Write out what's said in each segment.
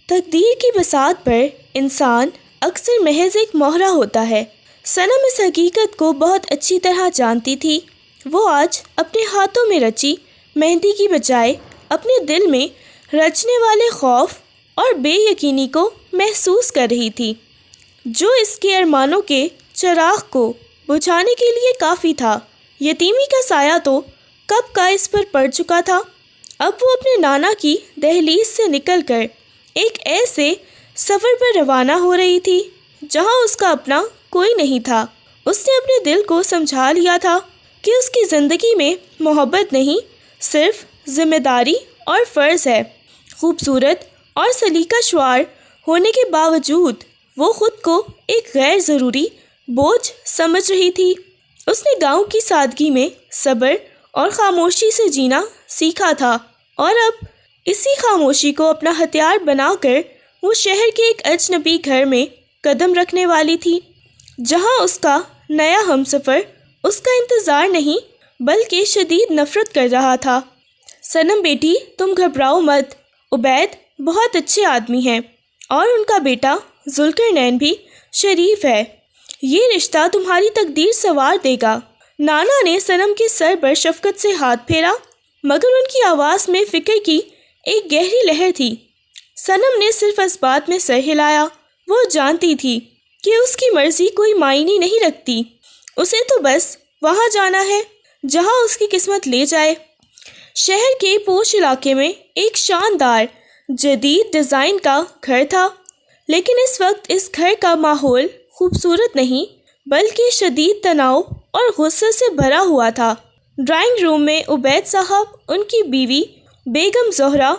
تقدیر کی بساط پر انسان اکثر محض ایک مہرہ ہوتا ہے۔ صنم اس حقیقت کو بہت اچھی طرح جانتی تھی۔ وہ آج اپنے ہاتھوں میں رچی مہندی کی بجائے اپنے دل میں رچنے والے خوف اور بے یقینی کو محسوس کر رہی تھی، جو اس کے ارمانوں کے چراغ کو بجھانے کے لیے کافی تھا۔ یتیمی کا سایہ تو کب کا اس پر پڑ چکا تھا۔ اب وہ اپنے نانا کی دہلیز سے نکل کر ایک ایسے سفر پر روانہ ہو رہی تھی جہاں اس کا اپنا کوئی نہیں تھا۔ اس نے اپنے دل کو سمجھا لیا تھا کہ اس کی زندگی میں محبت نہیں، صرف ذمہ داری اور فرض ہے۔ خوبصورت اور سلیقہ شعار ہونے کے باوجود وہ خود کو ایک غیر ضروری بوجھ سمجھ رہی تھی۔ اس نے گاؤں کی سادگی میں صبر اور خاموشی سے جینا سیکھا تھا، اور اب اسی خاموشی کو اپنا ہتھیار بنا کر وہ شہر کے ایک اجنبی گھر میں قدم رکھنے والی تھی، جہاں اس کا نیا ہمسفر اس کا انتظار نہیں بلکہ شدید نفرت کر رہا تھا۔ صنم بیٹی، تم گھبراؤ مت، عبید بہت اچھے آدمی ہیں اور ان کا بیٹا ذوالقرنین بھی شریف ہے۔ یہ رشتہ تمہاری تقدیر سنوار دے گا۔ نانا نے صنم کے سر پر شفقت سے ہاتھ پھیرا، مگر ان کی آواز میں فکر کی ایک گہری لہر تھی۔ صنم نے صرف اس بات میں سر ہلایا۔ وہ جانتی تھی کہ اس کی مرضی کوئی معنی نہیں رکھتی، اسے تو بس وہاں جانا ہے جہاں اس کی قسمت لے جائے۔ شہر کے پوش علاقے میں ایک شاندار جدید ڈیزائن کا گھر تھا، لیکن اس وقت اس گھر کا ماحول خوبصورت نہیں بلکہ شدید تناؤ اور غصے سے بھرا ہوا تھا۔ ڈرائنگ روم میں عبید صاحب، ان کی بیوی بیگم زہرہ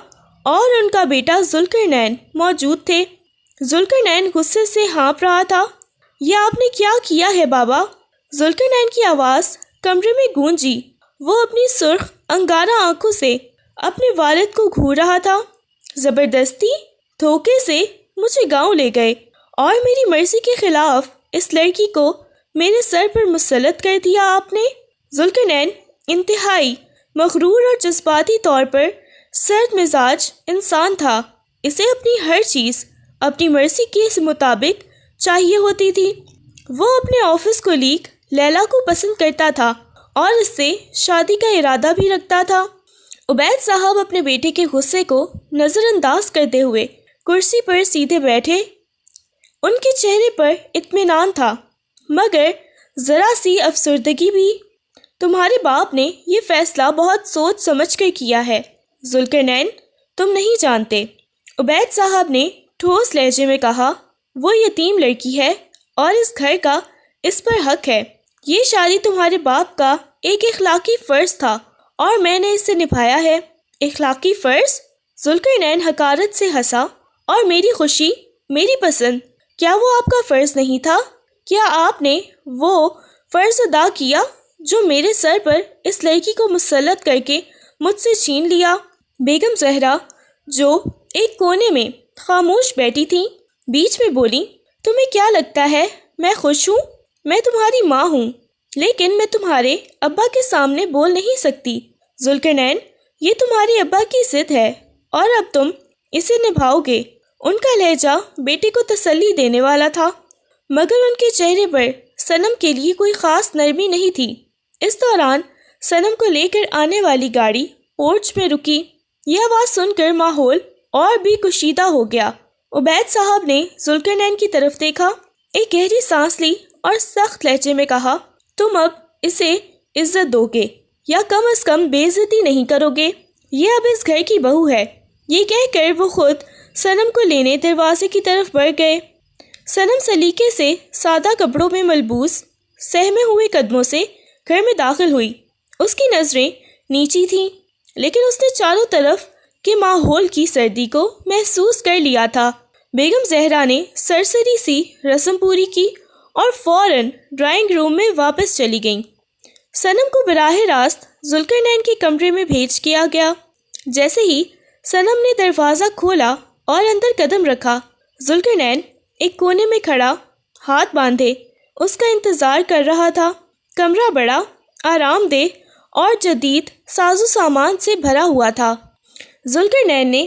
اور ان کا بیٹا ذوالقرنین موجود تھے۔ ذوالقرنین غصے سے ہانپ رہا تھا۔ یہ آپ نے کیا کیا ہے بابا؟ ذوالقرنین کی آواز کمرے میں گونجی۔ وہ اپنی سرخ انگارہ آنکھوں سے اپنے والد کو گھور رہا تھا۔ زبردستی، دھوکے سے مجھے گاؤں لے گئے اور میری مرضی کے خلاف اس لڑکی کو میرے سر پر مسلط کر دیا آپ نے۔ ذوالقرنین انتہائی مغرور اور جذباتی طور پر سرد مزاج انسان تھا۔ اسے اپنی ہر چیز اپنی مرضی کے مطابق چاہیے ہوتی تھی۔ وہ اپنے آفس کولیگ لیلا کو پسند کرتا تھا اور اس سے شادی کا ارادہ بھی رکھتا تھا۔ عبید صاحب اپنے بیٹے کے غصے کو نظر انداز کرتے ہوئے کرسی پر سیدھے بیٹھے۔ ان کے چہرے پر اطمینان تھا، مگر ذرا سی افسردگی بھی۔ تمہارے باپ نے یہ فیصلہ بہت سوچ سمجھ کر کیا ہے ذوالقرنین، تم نہیں جانتے، عبید صاحب نے ٹھوس لہجے میں کہا۔ وہ یتیم لڑکی ہے اور اس گھر کا اس پر حق ہے۔ یہ شادی تمہارے باپ کا ایک اخلاقی فرض تھا اور میں نے اسے نبھایا ہے۔ اخلاقی فرض؟ ذوالقرنین حقارت سے ہنسا۔ اور میری خوشی، میری پسند، کیا وہ آپ کا فرض نہیں تھا؟ کیا آپ نے وہ فرض ادا کیا جو میرے سر پر اس لڑکی کو مسلط کر کے مجھ سے چھین لیا؟ بیگم زہرہ، جو ایک کونے میں خاموش بیٹھی تھی، بیچ میں بولی، تمہیں کیا لگتا ہے میں خوش ہوں؟ میں تمہاری ماں ہوں، لیکن میں تمہارے ابا کے سامنے بول نہیں سکتی۔ ذوالقرنین، یہ تمہارے ابا کی ضد ہے اور اب تم اسے نبھاؤ گے۔ ان کا لہجہ بیٹے کو تسلی دینے والا تھا، مگر ان کے چہرے پر صنم کے لیے کوئی خاص نرمی نہیں تھی۔ اس دوران صنم کو لے کر آنے والی گاڑی پورچ میں رکی۔ یہ آواز سن کر ماحول اور بھی کشیدہ ہو گیا۔ عبید صاحب نے ذوالقرنین کی طرف دیکھا، ایک گہری سانس لی اور سخت لہجے میں کہا، تم اب اسے عزت دو گے یا کم از کم بے عزتی نہیں کرو گے۔ یہ اب اس گھر کی بہو ہے۔ یہ کہہ کر وہ خود صنم کو لینے دروازے کی طرف بڑھ گئے۔ صنم سلیقے سے سادہ کپڑوں میں ملبوس سہمے ہوئے قدموں سے گھر میں داخل ہوئی۔ اس کی نظریں نیچی تھیں، لیکن اس نے چاروں طرف کے ماحول کی سردی کو محسوس کر لیا تھا۔ بیگم زہرا نے سرسری سی رسم پوری کی اور فوراً ڈرائنگ روم میں واپس چلی گئیں۔ صنم کو براہ راست ذوالقرنین کے کمرے میں بھیج کیا گیا۔ جیسے ہی صنم نے دروازہ کھولا اور اندر قدم رکھا، ذوالقرنین ایک کونے میں کھڑا، ہاتھ باندھے، اس کا انتظار کر رہا تھا۔ کمرہ بڑا، آرام دہ اور جدید ساز و سامان سے بھرا ہوا تھا۔ ذوالقرنین نے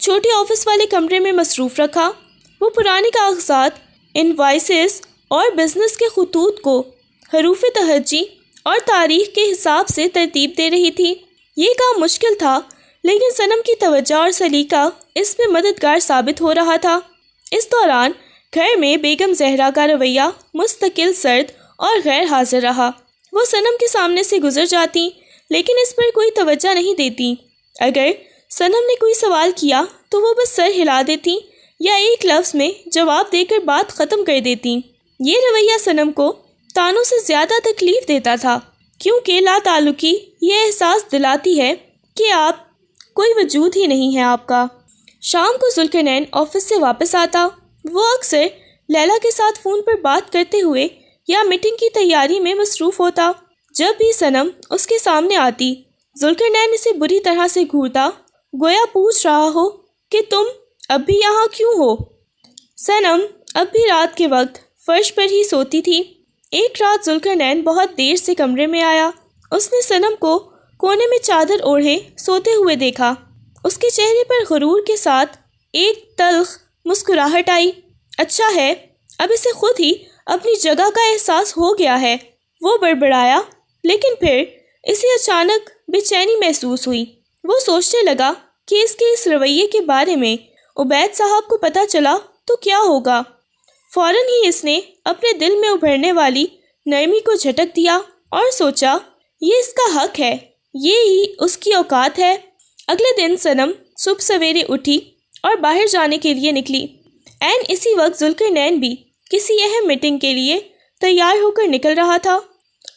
چھوٹے آفس والے کمرے میں مصروف رکھا۔ وہ پرانے کاغذات، انوائسز اور بزنس کے خطوط کو حروف تہجی اور تاریخ کے حساب سے ترتیب دے رہی تھی۔ یہ کام مشکل تھا، لیکن صنم کی توجہ اور سلیقہ اس میں مددگار ثابت ہو رہا تھا۔ اس دوران گھر میں بیگم زہرا کا رویہ مستقل سرد اور غیر حاضر رہا۔ وہ صنم کے سامنے سے گزر جاتی، لیکن اس پر کوئی توجہ نہیں دیتی۔ اگر صنم نے کوئی سوال کیا تو وہ بس سر ہلا دیتی یا ایک لفظ میں جواب دے کر بات ختم کر دیتی۔ یہ رویہ صنم کو تانوں سے زیادہ تکلیف دیتا تھا، کیونکہ لا تعلقی یہ احساس دلاتی ہے کہ آپ کوئی وجود ہی نہیں ہے آپ کا۔ شام کو ذوالقرنین آفس سے واپس آتا۔ وہ اکثر لیلا کے ساتھ فون پر بات کرتے ہوئے یا میٹنگ کی تیاری میں مصروف ہوتا۔ جب بھی صنم اس کے سامنے آتی، ذوالقرنین اسے بری طرح سے گھورتا، گویا پوچھ رہا ہو کہ تم اب بھی یہاں کیوں ہو؟ صنم اب بھی رات کے وقت فرش پر ہی سوتی تھی۔ ایک رات ذوالقرنین بہت دیر سے کمرے میں آیا۔ اس نے صنم کو کونے میں چادر اوڑھے سوتے ہوئے دیکھا۔ اس کے چہرے پر غرور کے ساتھ ایک تلخ مسکراہٹ آئی۔ اچھا ہے، اب اسے خود ہی اپنی جگہ کا احساس ہو گیا ہے، وہ بڑبڑایا، لیکن پھر اسے اچانک بے چینی محسوس ہوئی۔ وہ سوچنے لگا کہ اس کے اس رویے کے بارے میں عبید صاحب کو پتہ چلا تو کیا ہوگا۔ فوراً ہی اس نے اپنے دل میں ابھرنے والی نرمی کو جھٹک دیا اور سوچا یہ اس کا حق ہے، یہ ہی اس کی اوقات ہے۔ اگلے دن صنم صبح سویرے اٹھی اور باہر جانے کے لیے نکلی۔ عین اسی وقت ذوالقرنین بھی کسی اہم میٹنگ کے لیے تیار ہو کر نکل رہا تھا۔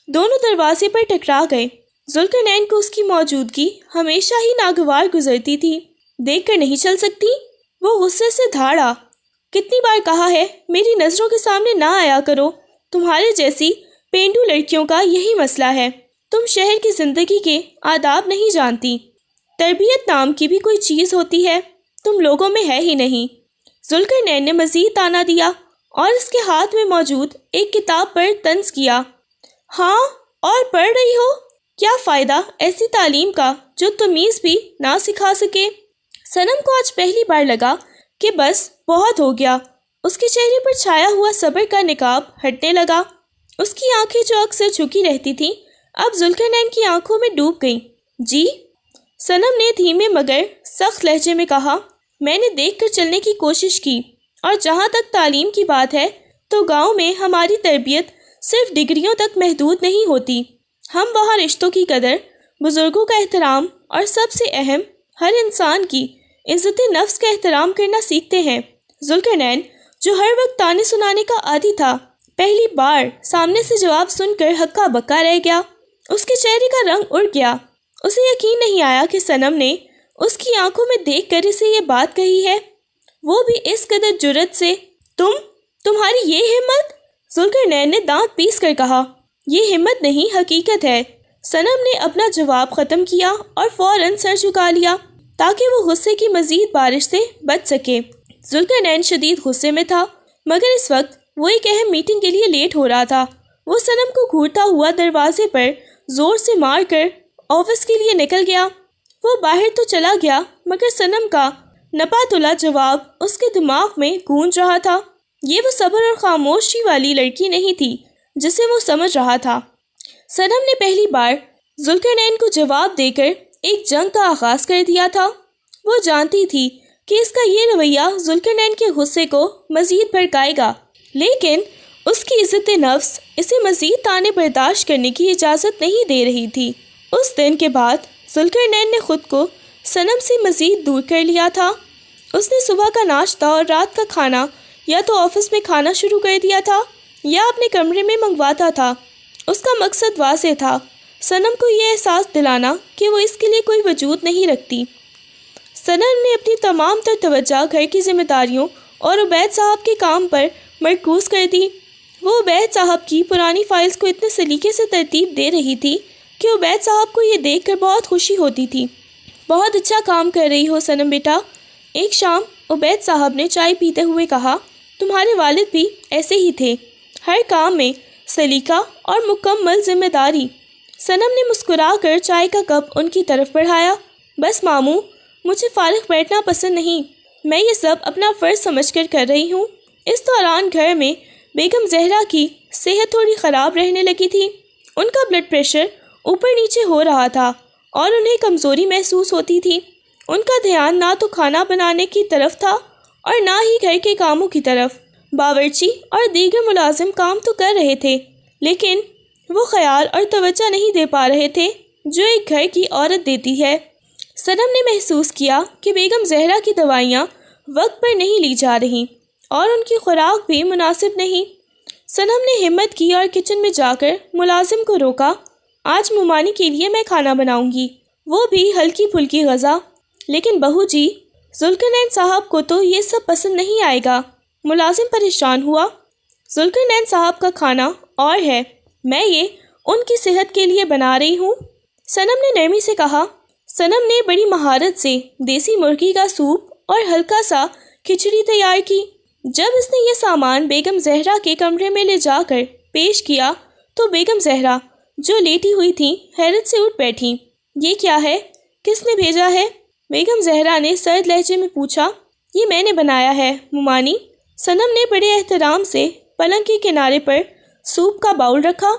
دونوں دروازے پر ٹکرا گئے۔ ذوالقرنین کو اس کی موجودگی ہمیشہ ہی ناگوار گزرتی تھی۔ دیکھ کر نہیں چل سکتی؟ وہ غصے سے دھاڑا۔ کتنی بار کہا ہے میری نظروں کے سامنے نہ آیا کرو۔ تمہارے جیسی پینڈو لڑکیوں کا یہی مسئلہ ہے، تم شہر کی زندگی کے آداب نہیں جانتی۔ تربیت نام کی بھی کوئی چیز ہوتی ہے، تم لوگوں میں ہے ہی نہیں۔ ذوالقرنین نے مزید تانا دیا اور اس کے ہاتھ میں موجود ایک کتاب پر طنز کیا۔ ہاں، اور پڑھ رہی ہو؟ کیا فائدہ ایسی تعلیم کا جو تمیز بھی نہ سکھا سکے؟ صنم کو آج پہلی بار لگا کہ بس بہت ہو گیا۔ اس کے چہرے پر چھایا ہوا صبر کا نقاب ہٹنے لگا۔ اس کی آنکھیں جو اکثر جھکی رہتی تھیں اب ذوالقرنین کی آنکھوں میں ڈوب گئیں۔ جی؟ صنم نے دھیمے مگر سخت لہجے میں کہا۔ میں نے دیکھ کر چلنے کی کوشش کی، اور جہاں تک تعلیم کی بات ہے تو گاؤں میں ہماری تربیت صرف ڈگریوں تک محدود نہیں ہوتی۔ ہم وہاں رشتوں کی قدر، بزرگوں کا احترام اور سب سے اہم، ہر انسان کی عزت نفس کا احترام کرنا سیکھتے ہیں۔ ذوالقرنین جو ہر وقت تانے سنانے کا عادی تھا، پہلی بار سامنے سے جواب سن کر ہکا بکا رہ گیا۔ اس کے چہرے کا رنگ اڑ گیا۔ اسے یقین نہیں آیا کہ صنم نے اس کی آنکھوں میں دیکھ کر اسے یہ بات کہی ہے، وہ بھی اس قدر جرأت سے۔ تمہاری یہ ہمت؟ ذوالقرنین نے دانت پیس کر کہا۔ یہ ہمت نہیں، حقیقت ہے۔ صنم نے اپنا جواب ختم کیا اور فوراً سر جھکا لیا تاکہ وہ غصے کی مزید بارش سے بچ سکے۔ ذوالقرنین شدید غصے میں تھا، مگر اس وقت وہ ایک اہم میٹنگ کے لیے لیٹ ہو رہا تھا۔ وہ صنم کو گھورتا ہوا دروازے پر زور سے مار کر آفس کے لیے نکل گیا۔ وہ باہر تو چلا گیا، مگر صنم کا نپا تلا جواب اس کے دماغ میں گونج رہا تھا۔ یہ وہ صبر اور خاموشی والی لڑکی نہیں تھی جسے وہ سمجھ رہا تھا۔ صنم نے پہلی بار ذوالقرنین کو جواب دے کر ایک جنگ کا آغاز کر دیا تھا۔ وہ جانتی تھی کہ اس کا یہ رویہ ذوالقرنین کے غصے کو مزید بھڑکائے گا، لیکن اس کی عزت نفس اسے مزید تانے برداشت کرنے کی اجازت نہیں دے رہی تھی۔ اس دن کے بعد ذوالقرنین نے خود کو صنم سے مزید دور کر لیا تھا۔ اس نے صبح کا ناشتہ اور رات کا کھانا یا تو آفس میں کھانا شروع کر دیا تھا یا اپنے کمرے میں منگواتا تھا۔ اس کا مقصد واضح تھا، صنم کو یہ احساس دلانا کہ وہ اس کے لیے کوئی وجود نہیں رکھتی۔ صنم نے اپنی تمام تر توجہ گھر کی ذمہ داریوں اور عبید صاحب کے کام پر مرکوز کر دی۔ وہ عبید صاحب کی پرانی فائلز کو اتنے سلیقے سے ترتیب دے رہی تھی کہ عبید صاحب کو یہ دیکھ کر بہت خوشی ہوتی تھی۔ بہت اچھا کام کر رہی ہو صنم بیٹا، ایک شام عبید صاحب نے چائے پیتے ہوئے کہا۔ تمہارے والد بھی ایسے ہی تھے، ہر کام میں سلیقہ اور مکمل ذمہ داری۔ صنم نے مسکرا کر چائے کا کپ ان کی طرف بڑھایا۔ بس ماموں، مجھے فارغ بیٹھنا پسند نہیں، میں یہ سب اپنا فرض سمجھ کر رہی ہوں۔ اس دوران گھر میں بیگم زہرا کی صحت تھوڑی خراب رہنے لگی تھی۔ ان کا بلڈ پریشر اوپر نیچے ہو رہا تھا اور انہیں کمزوری محسوس ہوتی تھی۔ ان کا دھیان نہ تو کھانا بنانے کی طرف تھا اور نہ ہی گھر کے کاموں کی طرف۔ باورچی اور دیگر ملازم کام تو کر رہے تھے، لیکن وہ خیال اور توجہ نہیں دے پا رہے تھے جو ایک گھر کی عورت دیتی ہے۔ صنم نے محسوس کیا کہ بیگم زہرا کی دوائیاں وقت پر نہیں لی جا رہی اور ان کی خوراک بھی مناسب نہیں۔ صنم نے ہمت کی اور کچن میں جا کر ملازم کو روکا، آج ممانی کے لیے میں کھانا بناؤں گی، وہ بھی ہلکی پھلکی غذا۔ لیکن بہو جی، ذوالقرنین صاحب کو تو یہ سب پسند نہیں آئے گا۔ ملازم پریشان ہوا۔ ذوالقرنین صاحب کا کھانا اور ہے، میں یہ ان کی صحت کے لیے بنا رہی ہوں۔ صنم نے نرمی سے کہا۔ صنم نے بڑی مہارت سے دیسی مرغی کا سوپ اور ہلکا سا کھچڑی تیار کی۔ جب اس نے یہ سامان بیگم زہرا کے کمرے میں لے جا کر پیش کیا تو بیگم زہرا جو لیٹی ہوئی تھی حیرت سے اٹھ بیٹھی۔ یہ کیا ہے؟ کس نے بھیجا ہے؟ بیگم زہرا نے سرد لہجے میں پوچھا۔ یہ میں نے بنایا ہے ممانی۔ صنم نے بڑے احترام سے پلنگ کے کنارے پر سوپ کا باؤل رکھا۔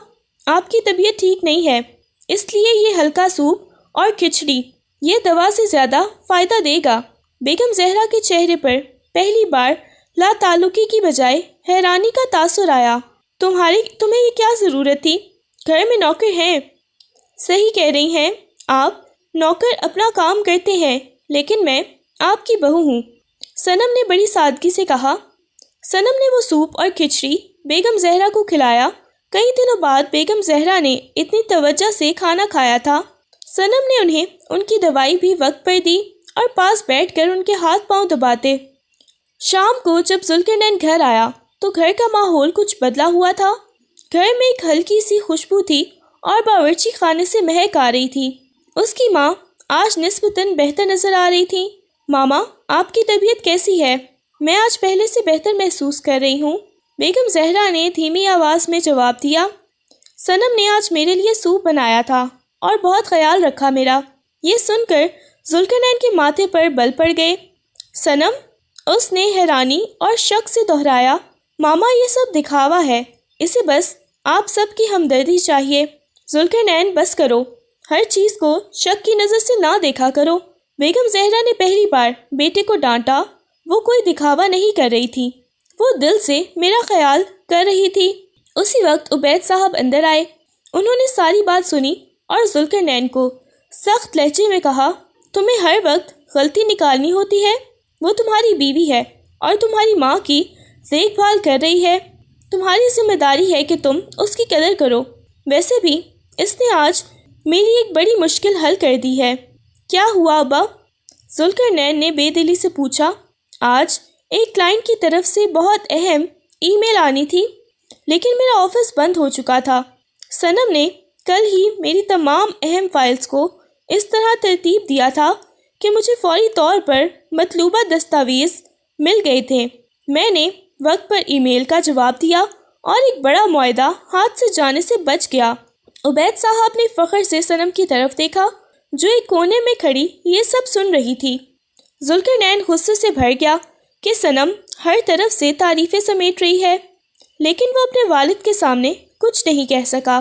آپ کی طبیعت ٹھیک نہیں ہے، اس لیے یہ ہلکا سوپ اور کھچڑی یہ دوا سے زیادہ فائدہ دے گا۔ بیگم زہرا کے چہرے پر پہلی بار لا تعلقی کی بجائے حیرانی کا تاثر آیا۔ تمہیں یہ کیا ضرورت تھی؟ گھر میں نوکر ہیں۔ صحیح کہہ رہی ہیں آپ، نوکر اپنا کام کرتے ہیں، لیکن میں آپ کی بہو ہوں، صنم نے بڑی سادگی سے کہا۔ صنم نے وہ سوپ اور کھچڑی بیگم زہرا کو کھلایا۔ کئی دنوں بعد بیگم زہرا نے اتنی توجہ سے کھانا کھایا تھا۔ صنم نے انہیں ان کی دوائی بھی وقت پر دی اور پاس بیٹھ کر ان کے ہاتھ پاؤں دباتے۔ شام کو جب ذوالقرنین گھر آیا تو گھر کا ماحول کچھ بدلا ہوا تھا۔ گھر میں ایک ہلکی سی خوشبو تھی اور باورچی خانے سے مہک آ رہی تھی۔ اس کی ماں آج نسبتاً بہتر نظر آ رہی تھی۔ ماما، آپ کی طبیعت کیسی ہے؟ میں آج پہلے سے بہتر محسوس کر رہی ہوں، بیگم زہرا نے دھیمی آواز میں جواب دیا۔ صنم نے آج میرے لیے سوپ بنایا تھا اور بہت خیال رکھا میرا۔ یہ سن کر ذوالقرنین کے ماتھے پر بل پڑ گئے۔ صنم، اس نے حیرانی اور شک سے دہرایا، ماما یہ سب دکھاوا ہے، اسے بس آپ سب کی ہمدردی چاہیے۔ ذوالقرنین، بس کرو، ہر چیز کو شک کی نظر سے نہ دیکھا کرو۔ بیگم زہرا نے پہلی بار بیٹے کو ڈانٹا۔ وہ کوئی دکھاوا نہیں کر رہی تھی، وہ دل سے میرا خیال کر رہی تھی۔ اسی وقت عبید صاحب اندر آئے۔ انہوں نے ساری بات سنی اور ذوالقرنین کو سخت لہجے میں کہا، تمہیں ہر وقت غلطی نکالنی ہوتی ہے، وہ تمہاری بیوی ہے اور تمہاری ماں کی دیکھ بھال کر رہی ہے، تمہاری ذمہ داری ہے کہ تم اس کی قدر کرو۔ ویسے بھی اس نے آج میری ایک بڑی مشکل حل کر دی ہے۔ کیا ہوا ابا؟ ذوالقرنین نے بے دلی سے پوچھا۔ آج ایک کلائنٹ کی طرف سے بہت اہم ای میل آنی تھی، لیکن میرا آفس بند ہو چکا تھا۔ صنم نے کل ہی میری تمام اہم فائلز کو اس طرح ترتیب دیا تھا کہ مجھے فوری طور پر مطلوبہ دستاویز مل گئے تھے۔ میں نے وقت پر ای میل کا جواب دیا اور ایک بڑا معاہدہ ہاتھ سے جانے سے بچ گیا۔ عبید صاحب نے فخر سے صنم کی طرف دیکھا جو ایک کونے میں کھڑی یہ سب سن رہی تھی۔ ذوالقرنین غصے سے بھر گیا کہ صنم ہر طرف سے تعریفیں سمیٹ رہی ہے، لیکن وہ اپنے والد کے سامنے کچھ نہیں کہہ سکا۔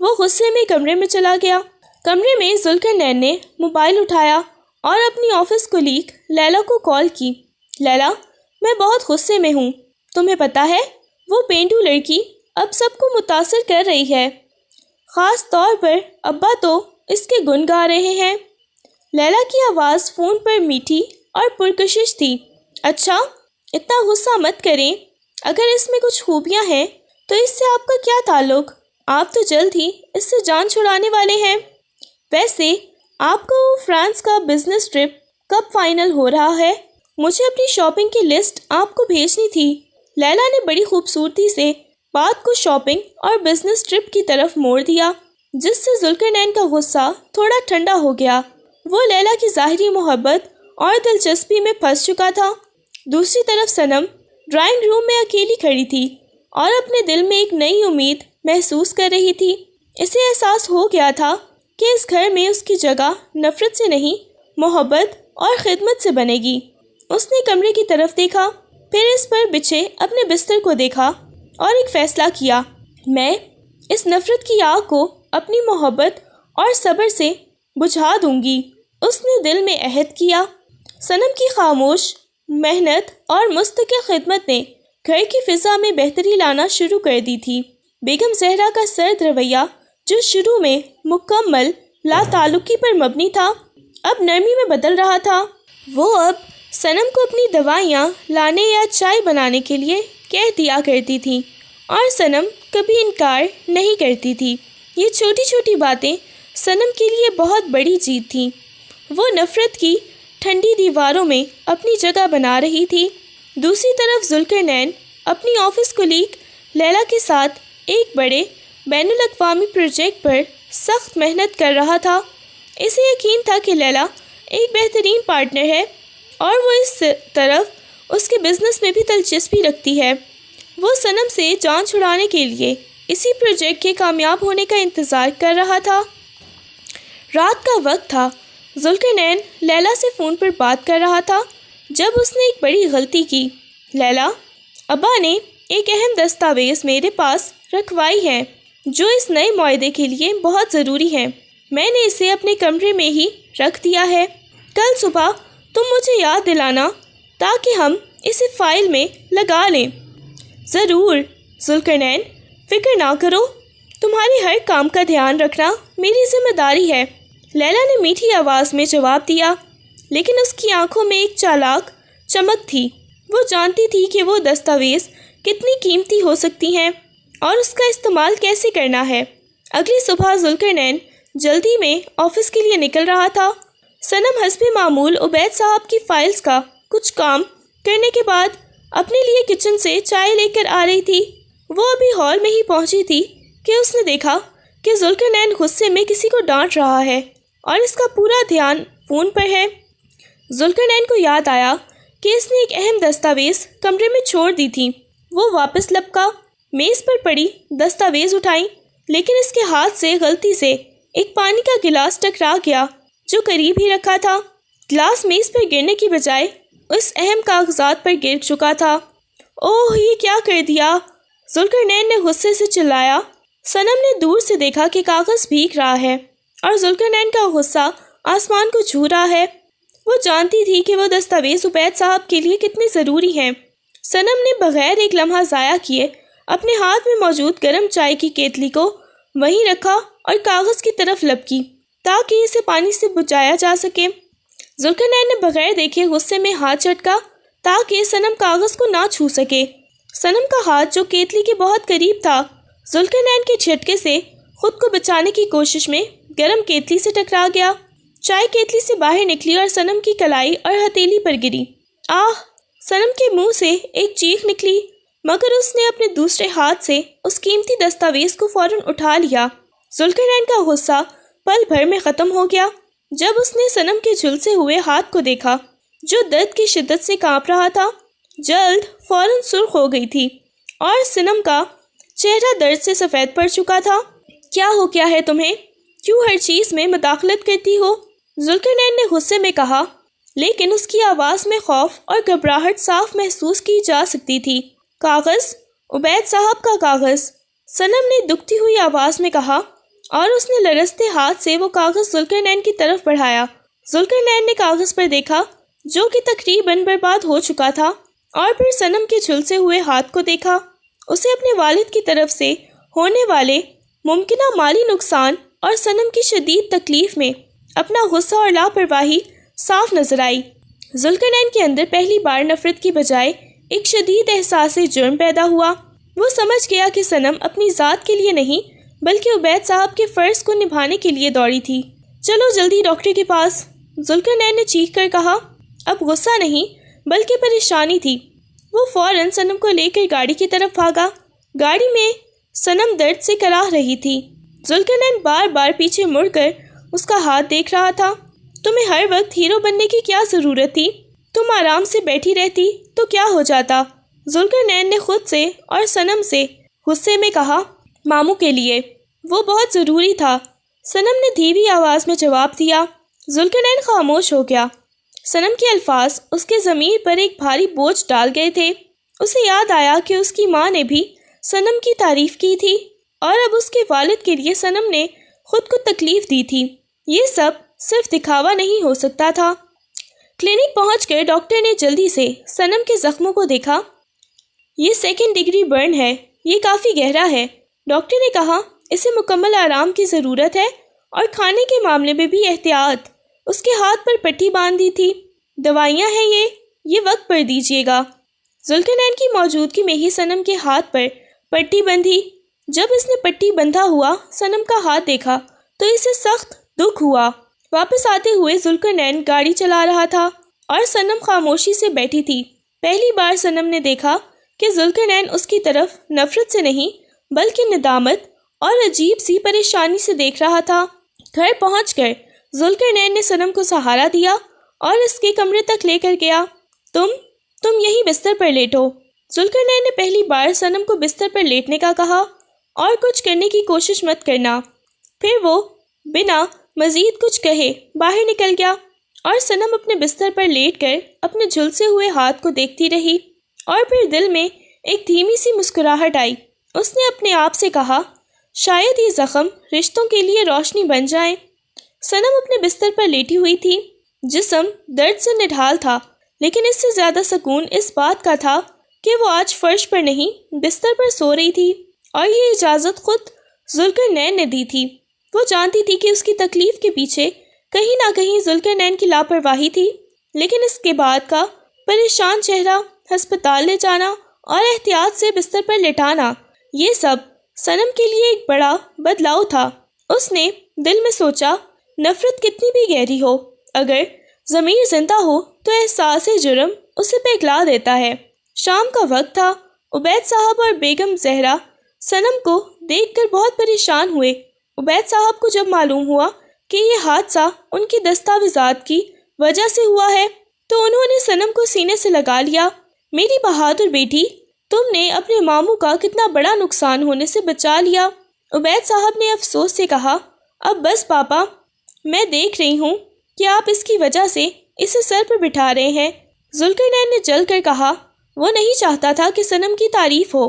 وہ غصے میں کمرے میں چلا گیا۔ کمرے میں ذوالقرنین نے موبائل اٹھایا اور اپنی آفس کولیگ لیلا کو کال کی۔ لیلا، میں بہت غصے میں ہوں، تمہیں پتہ ہے وہ پینڈو لڑکی اب سب کو متاثر کر رہی ہے، خاص طور پر ابا تو اس کے گن گا رہے ہیں۔ لیلا کی آواز فون پر میٹھی اور پرکشش تھی۔ اچھا، اتنا غصہ مت کریں، اگر اس میں کچھ خوبیاں ہیں تو اس سے آپ کا کیا تعلق؟ آپ تو جلد ہی اس سے جان چھڑانے والے ہیں۔ ویسے آپ کا وہ فرانس کا بزنس ٹرپ کب فائنل ہو رہا ہے؟ مجھے اپنی شاپنگ کی لسٹ آپ کو بھیجنی تھی۔ لیلا نے بڑی خوبصورتی سے بات کو شاپنگ اور بزنس ٹرپ کی طرف موڑ دیا، جس سے ذوالقرنین کا غصہ تھوڑا ٹھنڈا ہو گیا۔ وہ لیلا کی ظاہری محبت اور دلچسپی میں پھنس چکا تھا۔ دوسری طرف صنم ڈرائنگ روم میں اکیلی کھڑی تھی اور اپنے دل میں ایک نئی امید محسوس کر رہی تھی۔ اسے احساس ہو گیا تھا کہ اس گھر میں اس کی جگہ نفرت سے نہیں، محبت اور خدمت سے بنے گی۔ اس نے کمرے کی طرف دیکھا، پھر اس پر بچھے اپنے بستر کو دیکھا اور ایک فیصلہ کیا، میں اس نفرت کی آگ کو اپنی محبت اور صبر سے بجھا دوں گی۔ اس نے دل میں عہد کیا۔ صنم کی خاموش محنت اور مستقل خدمت نے گھر کی فضا میں بہتری لانا شروع کر دی تھی۔ بیگم زہرا کا سرد رویہ، جو شروع میں مکمل لا تعلقی پر مبنی تھا، اب نرمی میں بدل رہا تھا۔ وہ اب صنم کو اپنی دوائیاں لانے یا چائے بنانے کے لیے کہہ دیا کرتی تھی اور صنم کبھی انکار نہیں کرتی تھی۔ یہ چھوٹی چھوٹی باتیں صنم کے لیے بہت بڑی جیت تھیں۔ وہ نفرت کی ٹھنڈی دیواروں میں اپنی جگہ بنا رہی تھی۔ دوسری طرف ذوالقرنین اپنی آفس کولیگ لیلا کے ساتھ ایک بڑے بین الاقوامی پروجیکٹ پر سخت محنت کر رہا تھا۔ اسے یقین تھا کہ لیلا ایک بہترین پارٹنر ہے اور وہ اس طرف اس کے بزنس میں بھی دلچسپی رکھتی ہے۔ وہ صنم سے جان چھڑانے کے لیے اسی پروجیکٹ کے کامیاب ہونے کا انتظار کر رہا تھا۔ رات کا وقت تھا۔ ذوالقرنین لیلا سے فون پر بات کر رہا تھا جب اس نے ایک بڑی غلطی کی۔ لیلا، ابا نے ایک اہم دستاویز میرے پاس رکھوائی ہے جو اس نئے معاہدے کے لیے بہت ضروری ہے۔ میں نے اسے اپنے کمرے میں ہی رکھ دیا ہے۔ کل صبح تم مجھے یاد دلانا تاکہ ہم اسے فائل میں لگا لیں۔ ضرور ذوالقرنین، فکر نہ کرو، تمہارے ہر کام کا دھیان رکھنا میری ذمہ داری ہے، لیلا نے میٹھی آواز میں جواب دیا، لیکن اس کی آنکھوں میں ایک چالاک چمک تھی۔ وہ جانتی تھی کہ وہ دستاویز کتنی قیمتی ہو سکتی ہیں اور اس کا استعمال کیسے کرنا ہے۔ اگلی صبح ذوالقرنین جلدی میں آفس کے لیے نکل رہا تھا۔ صنم حسب معمول عبید صاحب کی فائلز کا کچھ کام کرنے کے بعد اپنے لیے کچن سے چائے لے کر آ رہی تھی۔ وہ ابھی ہال میں ہی پہنچی تھی کہ اس نے دیکھا کہ ذوالقرنین غصے میں کسی کو ڈانٹ رہا ہے اور اس کا پورا دھیان فون پر ہے۔ ذوالقرنین کو یاد آیا کہ اس نے ایک اہم دستاویز کمرے میں چھوڑ دی تھی۔ وہ واپس لپکا، میز پر پڑی دستاویز اٹھائی، لیکن اس کے ہاتھ سے غلطی سے ایک پانی کا گلاس ٹکرا گیا جو قریب ہی رکھا تھا۔ گلاس میز پر گرنے کی بجائے اس اہم کاغذات پر گر چکا تھا۔ اوہ، یہ کیا کر دیا! ذوالقرنین نے غصے سے چلایا۔ صنم نے دور سے دیکھا کہ کاغذ بھیگ رہا ہے اور ذوالقرنین کا غصہ آسمان کو چھو رہا ہے۔ وہ جانتی تھی کہ وہ دستاویز عبید صاحب کے لیے کتنے ضروری ہیں۔ صنم نے بغیر ایک لمحہ ضائع کیے اپنے ہاتھ میں موجود گرم چائے کی کیتلی کو وہیں رکھا اور کاغذ کی طرف لپکی تاکہ اسے پانی سے بجھایا جا سکے۔ ذوالقرنین نے بغیر دیکھے غصے میں ہاتھ جھٹکا تاکہ صنم کاغذ کو نہ چھو سکے۔ صنم کا ہاتھ جو کیتلی کے بہت قریب تھا، ذوالقرنین کے جھٹکے سے خود کو بچانے کی کوشش میں گرم کیتلی سے ٹکرا گیا۔ چائے کیتلی سے باہر نکلی اور صنم کی کلائی اور ہتھیلی پر گری۔ آہ! صنم کے منہ سے ایک چیخ نکلی، مگر اس نے اپنے دوسرے ہاتھ سے اس قیمتی دستاویز کو فوراً اٹھا لیا۔ ذوالقرنین کا غصہ پل بھر میں ختم ہو گیا جب اس نے صنم کے جھلسے ہوئے ہاتھ کو دیکھا جو درد کی شدت سے کانپ رہا تھا۔ جلد فوراً سرخ ہو گئی تھی اور صنم کا چہرہ درد سے سفید پڑ چکا تھا۔ کیا ہو گیا ہے تمہیں؟ کیوں ہر چیز میں مداخلت کرتی ہو؟ ذوالقرنین نے غصے میں کہا، لیکن اس کی آواز میں خوف اور گھبراہٹ صاف محسوس کی جا سکتی تھی۔ کاغذ، عبید صاحب کا کاغذ، صنم نے دکھتی ہوئی آواز میں کہا، اور اس نے لرزتے ہاتھ سے وہ کاغذ ذوالقرنین کی طرف بڑھایا۔ ذوالقرنین نے کاغذ پر دیکھا جو کہ تقریباً برباد ہو چکا تھا، اور پھر صنم کے جھلسے ہوئے ہاتھ کو دیکھا۔ اسے اپنے والد کی طرف سے ہونے والے ممکنہ مالی نقصان اور صنم کی شدید تکلیف میں اپنا غصہ اور لاپرواہی صاف نظر آئی۔ ذوالقرنین کے اندر پہلی بار نفرت کی بجائے ایک شدید احساس جرم پیدا ہوا۔ وہ سمجھ گیا کہ صنم اپنی ذات کے لیے نہیں بلکہ عبید صاحب کے فرض کو نبھانے کے لیے دوڑی تھی۔ چلو جلدی ڈاکٹر کے پاس، ذوالقرنین نے چیخ کر کہا۔ اب غصہ نہیں بلکہ پریشانی تھی۔ وہ فوراً صنم کو لے کر گاڑی کی طرف بھاگا۔ گاڑی میں صنم درد سے کراہ رہی تھی۔ ذوالقرنین بار بار پیچھے مڑ کر اس کا ہاتھ دیکھ رہا تھا۔ تمہیں ہر وقت ہیرو بننے کی کیا ضرورت تھی؟ تم آرام سے بیٹھی رہتی تو کیا ہو جاتا؟ ذوالقرنین نے خود سے اور صنم سے غصے میں کہا۔ ماموں کے لیے وہ بہت ضروری تھا، صنم نے دھیمی آواز میں جواب دیا۔ ذوالقرنین خاموش ہو گیا۔ صنم کے الفاظ اس کے ضمیر پر ایک بھاری بوجھ ڈال گئے تھے۔ اسے یاد آیا کہ اس کی ماں نے بھی صنم کی تعریف کی تھی اور اب اس کے والد کے لیے صنم نے خود کو تکلیف دی تھی۔ یہ سب صرف دکھاوا نہیں ہو سکتا تھا۔ کلینک پہنچ کر ڈاکٹر نے جلدی سے صنم کے زخموں کو دیکھا۔ یہ 2nd ڈگری برن ہے، یہ کافی گہرا ہے۔ ڈاکٹر نے کہا اسے مکمل آرام کی ضرورت ہے اور کھانے کے معاملے میں بھی احتیاط۔ اس کے ہاتھ پر پٹی باندھ دی تھی۔ دوائیاں ہیں یہ وقت پر دیجیے گا۔ ذوالقرنین کی موجودگی میں ہی صنم کے ہاتھ پر پٹی بندھی۔ جب اس نے پٹی بندھا ہوا صنم کا ہاتھ دیکھا تو اسے سخت دکھ ہوا۔ واپس آتے ہوئے ذوالقرنین گاڑی چلا رہا تھا اور صنم خاموشی سے بیٹھی تھی۔ پہلی بار صنم نے دیکھا کہ ذوالقرنین اس کی طرف نفرت سے نہیں بلکہ ندامت اور عجیب سی پریشانی سے دیکھ رہا تھا۔ گھر پہنچ کر ذوالقرنین نے صنم کو سہارا دیا اور اس کے کمرے تک لے کر گیا۔ تم یہی بستر پر لیٹو۔ ذوالقرنین نے پہلی بار صنم کو بستر پر لیٹنے کا کہا اور کچھ کرنے کی کوشش مت کرنا۔ پھر وہ بنا مزید کچھ کہے باہر نکل گیا اور صنم اپنے بستر پر لیٹ کر اپنے جھلسے ہوئے ہاتھ کو دیکھتی رہی اور پھر دل میں ایک دھیمی سی مسکراہٹ آئی۔ اس نے اپنے آپ سے کہا شاید یہ زخم رشتوں کے لیے روشنی بن جائیں۔ صنم اپنے بستر پر لیٹی ہوئی تھی۔ جسم درد سے نڈھال تھا لیکن اس سے زیادہ سکون اس بات کا تھا کہ وہ آج فرش پر نہیں بستر پر سو رہی تھی اور یہ اجازت خود ذوالقرنین نے دی تھی۔ وہ جانتی تھی کہ اس کی تکلیف کے پیچھے کہیں نہ کہیں ذوالقرنین کی لاپرواہی تھی، لیکن اس کے بعد کا پریشان چہرہ، ہسپتال لے جانا اور احتیاط سے بستر پر لٹانا، یہ سب صنم کے لیے ایک بڑا بدلاؤ تھا۔ اس نے دل میں سوچا نفرت کتنی بھی گہری ہو، اگر ضمیر زندہ ہو تو احساس جرم اسے پگھلا دیتا ہے۔ شام کا وقت تھا۔ عبید صاحب اور بیگم زہرا صنم کو دیکھ کر بہت پریشان ہوئے۔ عبید صاحب کو جب معلوم ہوا کہ یہ حادثہ ان کی دستاویزات کی وجہ سے ہوا ہے تو انہوں نے صنم کو سینے سے لگا لیا۔ میری بہادر بیٹی، تم نے اپنے ماموں کا کتنا بڑا نقصان ہونے سے بچا لیا۔ عبید صاحب نے افسوس سے کہا اب بس پاپا، میں دیکھ رہی ہوں کہ آپ اس کی وجہ سے اسے سر پر بٹھا رہے ہیں۔ ذوالقرنین نے جل کر کہا وہ نہیں چاہتا تھا کہ صنم کی تعریف ہو،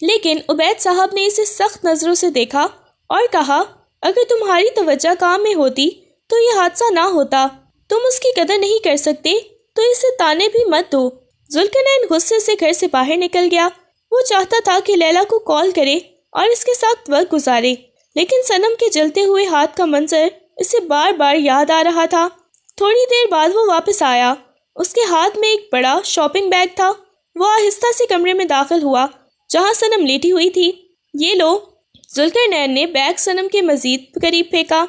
لیکن عبید صاحب نے اسے سخت نظروں سے دیکھا اور کہا اگر تمہاری توجہ کام میں ہوتی تو یہ حادثہ نہ ہوتا۔ تم اس کی قدر نہیں کر سکتے تو اسے تانے بھی مت دو۔ ذوالقرنین غصے سے گھر سے باہر نکل گیا۔ وہ چاہتا تھا کہ لیلا کو کال کرے اور اس کے ساتھ وقت گزارے، لیکن صنم کے جلتے ہوئے ہاتھ کا منظر اسے بار بار یاد آ رہا تھا۔ تھوڑی دیر بعد وہ واپس آیا۔ اس کے ہاتھ میں ایک بڑا شاپنگ بیگ تھا۔ وہ آہستہ سے کمرے میں داخل ہوا جہاں صنم لیٹی ہوئی تھی۔ یہ لو۔ ذوالقرنین نے بیگ صنم کے مزید قریب پھینکا۔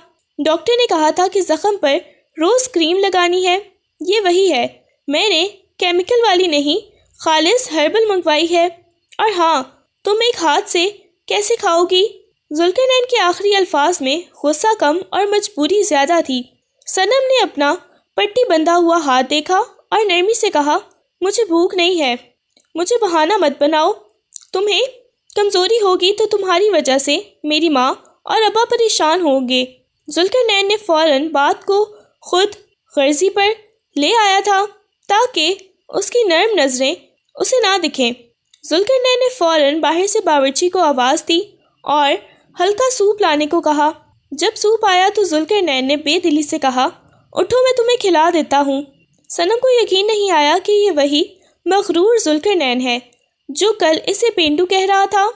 ڈاکٹر نے کہا تھا کہ زخم پر روز کریم لگانی ہے۔ یہ وہی ہے، میں نے کیمیکل والی نہیں، خالص ہربل منگوائی ہے۔ اور ہاں، تم ایک ہاتھ سے کیسے کھاؤ گی؟ ذوالقرنین کے آخری الفاظ میں غصہ کم اور مجبوری زیادہ تھی۔ صنم نے اپنا پٹی بندھا ہوا ہاتھ دیکھا اور نرمی سے کہا مجھے بھوک نہیں ہے، مجھے بہانہ مت بناؤ۔ تمہیں کمزوری ہوگی تو تمہاری وجہ سے میری ماں اور ابا پریشان ہوں گے۔ ذوالقرنین نے فوراً بات کو خود غرضی پر لے آیا تھا تاکہ اس کی نرم نظریں اسے نہ دکھیں۔ ذوالقرنین نے فوراً باہر سے باورچی کو آواز دی اور ہلکا سوپ لانے کو کہا۔ جب سوپ آیا تو ذوالقرنین نے بے دلی سے کہا اٹھو، میں تمہیں کھلا دیتا ہوں۔ صنم کو یقین نہیں آیا کہ یہ وہی مغرور ذوالقرنین ہے جو کل اسے پینڈو کہہ رہا تھا۔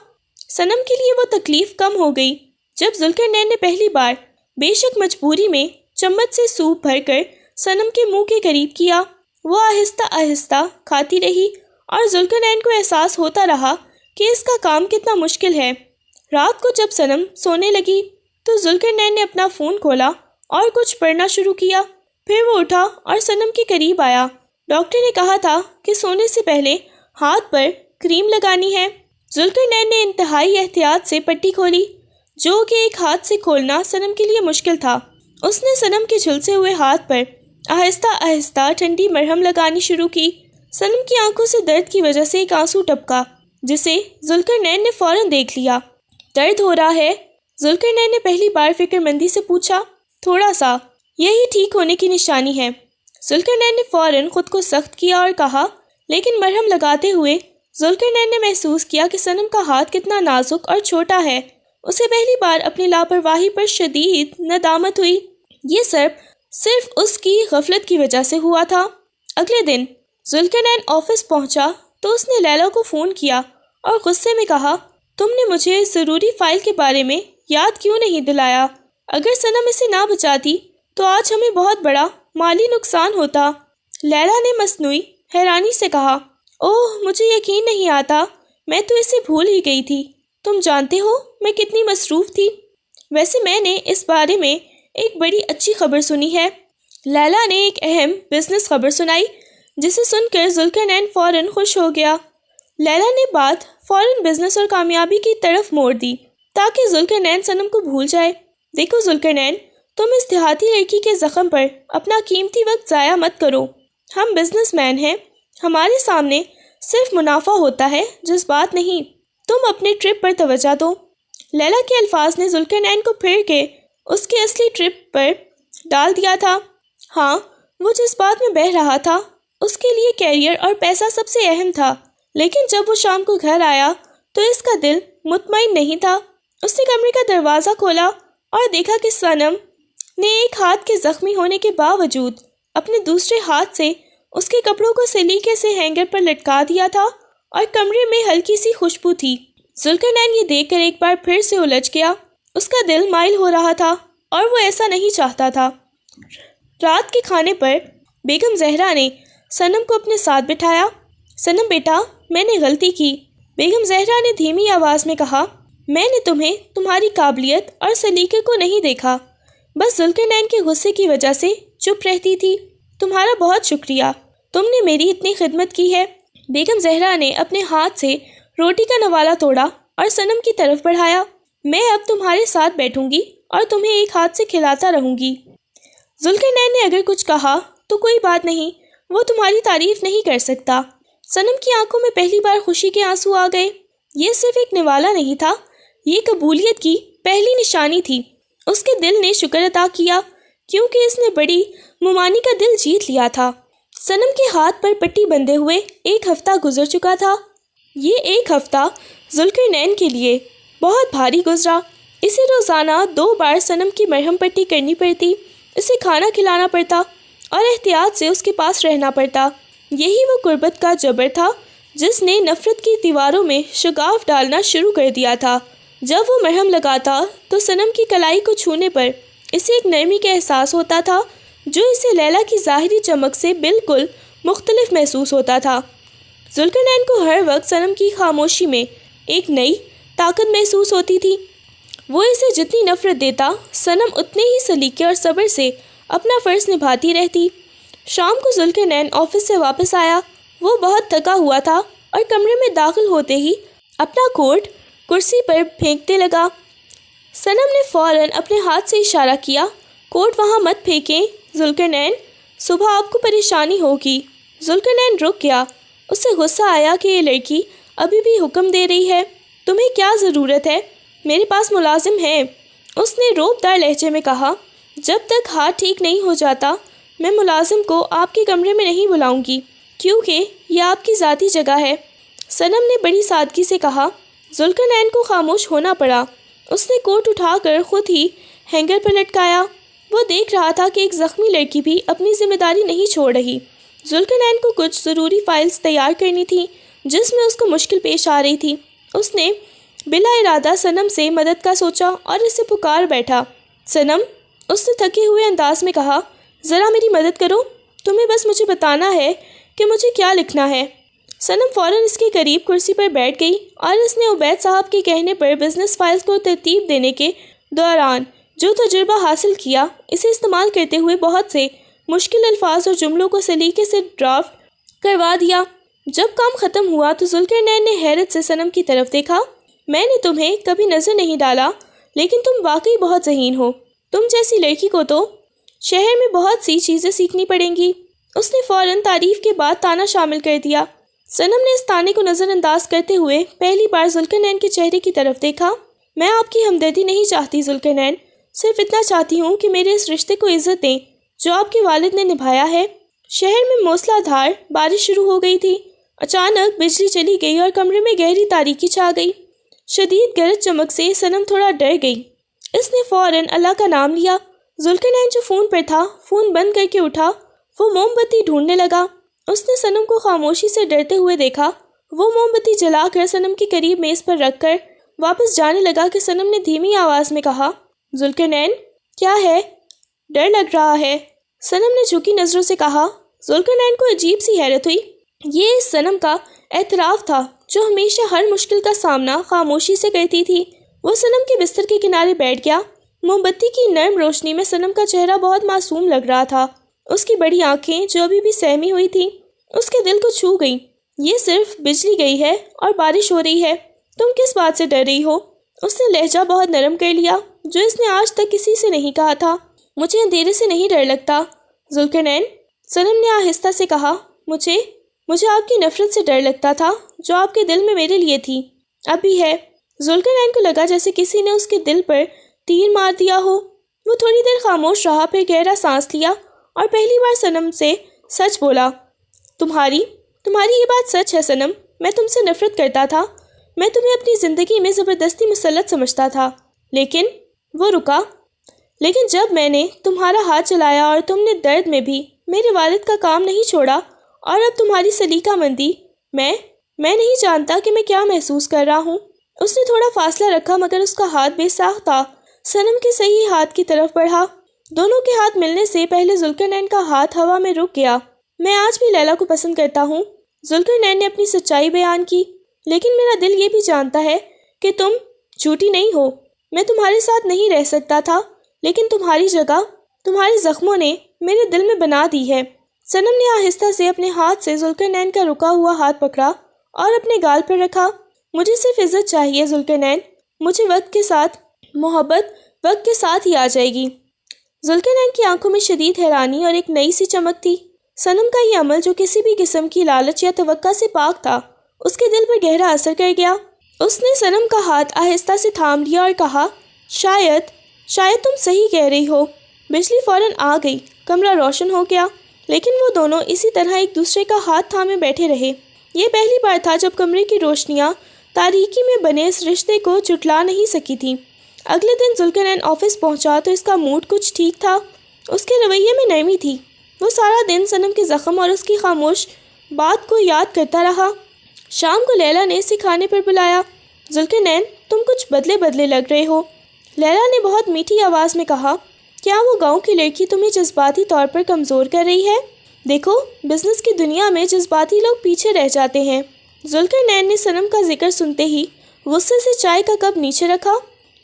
صنم کے لیے وہ تکلیف کم ہو گئی جب ذوالقرنین نے پہلی بار بے شک مجبوری میں چمچ سے سوپ بھر کر صنم کے منہ کے قریب کیا۔ وہ آہستہ آہستہ کھاتی رہی اور ذوالقرنین کو احساس ہوتا رہا کہ اس کا کام کتنا مشکل ہے۔ رات کو جب صنم سونے لگی تو ذوالقرنین نے اپنا فون کھولا اور کچھ پڑھنا شروع کیا۔ پھر وہ اٹھا اور صنم کے قریب آیا۔ ڈاکٹر نے کہا تھا کہ سونے سے پہلے ہاتھ پر کریم لگانی ہے۔ ذوالقرنین نے انتہائی احتیاط سے پٹی کھولی، جو کہ ایک ہاتھ سے کھولنا صنم کے لیے مشکل تھا۔ اس نے صنم کے جھلسے ہوئے ہاتھ پر آہستہ آہستہ ٹھنڈی مرہم لگانی شروع کی۔ صنم کی آنکھوں سے درد کی وجہ سے ایک آنسو ٹپکا جسے ذوالقرنین نے فوراً دیکھ لیا۔ درد ہو رہا ہے؟ ذوالقرنین نے پہلی بار فکر مندی سے پوچھا۔ تھوڑا سا، یہی ٹھیک ہونے کی نشانی ہے۔ ذوالقرنین نے فوراً خود کو سخت کیا اور کہا، لیکن مرہم لگاتے ہوئے ذوالقرنین نے محسوس کیا کہ صنم کا ہاتھ کتنا نازک اور چھوٹا ہے۔ اسے پہلی بار اپنی لاپرواہی پر شدید ندامت ہوئی۔ یہ صرف اس کی غفلت کی وجہ سے ہوا تھا۔ اگلے دن ذوالقرنین آفس پہنچا تو اس نے لیلا کو فون کیا اور غصے میں کہا، تم نے مجھے اس ضروری فائل کے بارے میں یاد کیوں نہیں دلایا؟ اگر صنم اسے نہ بچاتی تو آج ہمیں بہت بڑا مالی نقصان ہوتا۔ لیلا نے مصنوعی حیرانی سے کہا، اوہ مجھے یقین نہیں آتا، میں تو اسے بھول ہی گئی تھی۔ تم جانتے ہو میں کتنی مصروف تھی۔ ویسے میں نے اس بارے میں ایک بڑی اچھی خبر سنی ہے۔ لیلا نے ایک اہم بزنس خبر سنائی جسے سن کر ذوالقرنین فوراً خوش ہو گیا۔ لیلا نے بات فوراً بزنس اور کامیابی کی طرف موڑ دی تاکہ ذوالقرنین صنم کو بھول جائے۔ دیکھو ذوالقرنین، تم اس دیہاتی لڑکی کے زخم پر اپنا قیمتی وقت ضائع مت کرو۔ ہم بزنس مین ہیں، ہمارے سامنے صرف منافع ہوتا ہے، جذبات نہیں۔ تم اپنے ٹرپ پر توجہ دو۔ لیلا کے الفاظ نے ذوالقرنین کو پھر کے اس کے اصلی ٹرپ پر ڈال دیا تھا۔ ہاں، وہ جس بات میں بہہ رہا تھا اس کے لیے کیریئر اور پیسہ سب سے اہم تھا، لیکن جب وہ شام کو گھر آیا تو اس کا دل مطمئن نہیں تھا۔ اس نے کمرے کا دروازہ کھولا اور دیکھا کہ صنم نے ایک ہاتھ کے زخمی ہونے کے باوجود اپنے دوسرے ہاتھ سے اس کے کپڑوں کو سلیقے سے ہینگر پر لٹکا دیا تھا اور کمرے میں ہلکی سی خوشبو تھی۔ ذوالقرنین یہ دیکھ کر ایک بار پھر سے الجھ گیا۔ اس کا دل مائل ہو رہا تھا اور وہ ایسا نہیں چاہتا تھا۔ رات کے کھانے پر بیگم زہرا نے صنم کو اپنے ساتھ بٹھایا۔ صنم بیٹا، میں نے غلطی کی، بیگم زہرا نے دھیمی آواز میں کہا۔ میں نے تمہیں تمہاری قابلیت اور سلیقے کو نہیں دیکھا، بس ذوالقرنین کے غصے کی وجہ سے چپ رہتی تھی۔ تمہارا بہت شکریہ، تم نے میری اتنی خدمت کی ہے۔ بیگم زہرا نے اپنے ہاتھ سے روٹی کا نوالا توڑا اور صنم کی طرف بڑھایا۔ میں اب تمہارے ساتھ بیٹھوں گی اور تمہیں ایک ہاتھ سے کھلاتا رہوں گی۔ ذوالقرنین نے اگر کچھ کہا تو کوئی بات نہیں، وہ تمہاری تعریف نہیں کر سکتا۔ صنم کی آنکھوں میں پہلی بار خوشی کے آنسو آ گئے۔ یہ صرف ایک نوالا نہیں تھا، یہ قبولیت کی پہلی نشانی تھی۔ اس کے دل نے شکر ادا کیا کیونکہ اس نے بڑی ممانی کا دل جیت لیا تھا۔ صنم کے ہاتھ پر پٹی بندھے ہوئے ایک ہفتہ گزر چکا تھا۔ یہ ایک ہفتہ ذوالقرنین کے لیے بہت بھاری گزرا۔ اسے روزانہ 2 بار صنم کی مرہم پٹی کرنی پڑتی، اسے کھانا کھلانا پڑتا اور احتیاط سے اس کے پاس رہنا پڑتا۔ یہی وہ غربت کا جبر تھا جس نے نفرت کی دیواروں میں شگاف ڈالنا شروع کر دیا تھا۔ جب وہ مرہم لگاتا تو صنم کی کلائی کو چھونے پر اسے ایک نرمی کا احساس ہوتا تھا جو اسے لیلا کی ظاہری چمک سے بالکل مختلف محسوس ہوتا تھا۔ ذوالقرنین کو ہر وقت صنم کی خاموشی میں ایک نئی طاقت محسوس ہوتی تھی۔ وہ اسے جتنی نفرت دیتا، صنم اتنے ہی سلیقے اور صبر سے اپنا فرض نبھاتی رہتی۔ شام کو ذوالقرنین آفس سے واپس آیا۔ وہ بہت تھکا ہوا تھا اور کمرے میں داخل ہوتے ہی اپنا کوٹ کرسی پر پھینکتے لگا۔ صنم نے فوراً اپنے ہاتھ سے اشارہ کیا، کوٹ وہاں مت پھینکیں ذوالقرنین، صبح آپ کو پریشانی ہوگی۔ ذوالقرنین رک گیا۔ اسے غصہ آیا کہ یہ لڑکی ابھی بھی حکم دے رہی ہے۔ تمہیں کیا ضرورت ہے؟ میرے پاس ملازم ہیں، اس نے روب دار لہجے میں کہا۔ جب تک ہاتھ ٹھیک نہیں ہو جاتا میں ملازم کو آپ کے کمرے میں نہیں بلاؤں گی کیونکہ یہ آپ کی ذاتی جگہ ہے، صنم نے بڑی سادگی سے کہا۔ ذوالقرنین کو خاموش ہونا پڑا۔ اس نے کوٹ اٹھا کر خود ہی ہینگر پر لٹکایا۔ وہ دیکھ رہا تھا کہ ایک زخمی لڑکی بھی اپنی ذمہ داری نہیں چھوڑ رہی۔ ذوالقرنین کو کچھ ضروری فائلز تیار کرنی تھی جس میں اس کو مشکل پیش آ رہی تھی۔ اس نے بلا ارادہ صنم سے مدد کا سوچا اور اسے پکار بیٹھا۔ صنم، اس نے تھکے ہوئے انداز میں کہا، ذرا میری مدد کرو، تمہیں بس مجھے بتانا ہے کہ مجھے کیا لکھنا ہے۔ صنم فوراً اس کے قریب کرسی پر بیٹھ گئی اور اس نے عبید صاحب کے کہنے پر بزنس فائلز کو ترتیب دینے کے دوران جو تجربہ حاصل کیا اسے استعمال کرتے ہوئے بہت سے مشکل الفاظ اور جملوں کو سلیقے سے ڈرافٹ کروا دیا۔ جب کام ختم ہوا تو ذوالقرنین نے حیرت سے صنم کی طرف دیکھا۔ میں نے تمہیں کبھی نظر نہیں ڈالا لیکن تم واقعی بہت ذہین ہو۔ تم جیسی لڑکی کو تو شہر میں بہت سی چیزیں سیکھنی پڑیں گی۔ اس نے فوراً تعریف کے بعد تانا شامل کر دیا۔ صنم نے اس تانے کو نظر انداز کرتے ہوئے پہلی بار ذوالقرنین کے چہرے کی طرف دیکھا۔ میں آپ کی ہمدردی نہیں چاہتی ذوالقرنین، صرف اتنا چاہتی ہوں کہ میرے اس رشتے کو عزت دیں جو آپ کے والد نے نبھایا ہے۔ شہر میں موسلا دھار بارش شروع ہو گئی تھی۔ اچانک بجلی چلی گئی اور کمرے میں گہری تاریکی چھا گئی۔ شدید گرج چمک سے صنم تھوڑا ڈر گئی۔ اس نے فوراً اللہ کا نام لیا۔ ذوالقرنین جو فون پر تھا فون بند کر کے اٹھا۔ وہ موم بتی ڈھونڈنے لگا۔ اس نے صنم کو خاموشی سے ڈرتے ہوئے دیکھا۔ وہ موم بتی جلا کر صنم کے قریب میز پر رکھ کر واپس جانے لگا کہ صنم نے دھیمی آواز میں کہا، ذوالقرنین کیا ہے؟ ڈر لگ رہا ہے۔ صنم نے جھکی نظروں سے کہا۔ ذوالقرنین کو عجیب سی حیرت ہوئی۔ یہ اس صنم کا اعتراف تھا جو ہمیشہ ہر مشکل کا سامنا خاموشی سے کرتی تھی۔ وہ صنم کے بستر کے کنارے بیٹھ گیا۔ موم بتی کی نرم روشنی میں صنم کا چہرہ بہت معصوم لگ رہا تھا۔ اس کی بڑی آنکھیں جو ابھی بھی سہمی ہوئی تھیں اس کے دل کو چھو گئیں۔ یہ صرف بجلی گئی ہے اور بارش ہو رہی ہے، تم کس بات سے ڈر رہی ہو؟ اس نے لہجہ بہت نرم کر لیا جو اس نے آج تک کسی سے نہیں کہا تھا۔ مجھے اندھیرے سے نہیں ڈر لگتا ذوالقرنین، صنم نے آہستہ سے کہا۔ مجھے آپ کی نفرت سے ڈر لگتا تھا جو آپ کے دل میں میرے لیے تھی، اب بھی ہے۔ ذوالقرنین کو لگا جیسے کسی نے اس کے دل پر تیر مار دیا ہو۔ وہ تھوڑی دیر خاموش رہا، پھر گہرا سانس لیا اور پہلی بار صنم سے سچ بولا، تمہاری یہ بات سچ ہے صنم، میں تم سے نفرت کرتا تھا۔ میں تمہیں اپنی زندگی میں زبردستی مسلط سمجھتا تھا، لیکن وہ رکا۔ لیکن جب میں نے تمہارا ہاتھ چلایا اور تم نے درد میں بھی میرے والد کا کام نہیں چھوڑا، اور اب تمہاری سلیقہ مندی، میں نہیں جانتا کہ میں کیا محسوس کر رہا ہوں۔ اس نے تھوڑا فاصلہ رکھا مگر اس کا ہاتھ بے ساختہ تھا۔ صنم کے صحیح ہاتھ کی طرف بڑھا۔ دونوں کے ہاتھ ملنے سے پہلے ذوالقرنین کا ہاتھ ہوا میں رک گیا۔ میں آج بھی لیلا کو پسند کرتا ہوں، ذوالقرنین نے اپنی سچائی بیان کی، لیکن میرا دل یہ بھی جانتا ہے کہ تم جھوٹی نہیں ہو۔ میں تمہارے ساتھ نہیں رہ سکتا تھا، لیکن تمہاری جگہ تمہارے زخموں نے میرے دل میں بنا دی ہے۔ صنم نے آہستہ سے اپنے ہاتھ سے ذوالقرنین کا رکا ہوا ہاتھ پکڑا اور اپنے گال پر رکھا۔ مجھے صرف عزت چاہیے ذوالقرنین، مجھے وقت کے ساتھ محبت وقت کے ساتھ ہی آ جائے گی۔ ذوالقرنین کی آنکھوں میں شدید حیرانی اور ایک نئی سی چمک تھی۔ صنم کا یہ عمل جو کسی بھی قسم کی لالچ یا توقع سے پاک تھا اس کے دل پر گہرا اثر کر گیا۔ اس نے صنم کا ہاتھ آہستہ سے تھام لیا اور کہا، شاید تم صحیح کہہ رہی ہو۔ بجلی فوراً آ گئی، کمرہ روشن ہو گیا، لیکن وہ دونوں اسی طرح ایک دوسرے کا ہاتھ تھامے بیٹھے رہے۔ یہ پہلی بار تھا جب کمرے کی روشنیاں تاریکی میں بنے اس رشتے کو جھٹلا نہیں سکی تھیں۔ اگلے دن ذوالقرنین آفس پہنچا تو اس کا موڈ کچھ ٹھیک تھا۔ اس کے رویے میں نرمی تھی۔ وہ سارا دن صنم کے زخم اور اس کی خاموش بات کو یاد کرتا رہا۔ شام کو لیلا نے اسے کھانے پر بلایا۔ ذوالقرنین، تم کچھ بدلے لگ رہے ہو، لیلا نے بہت میٹھی آواز میں کہا۔ کیا وہ گاؤں کی لڑکی تمہیں جذباتی طور پر کمزور کر رہی ہے؟ دیکھو، بزنس کی دنیا میں جذباتی لوگ پیچھے رہ جاتے ہیں۔ ذوالقرنین نے صنم کا ذکر سنتے ہی غصے سے چائے کا کپ نیچے رکھا۔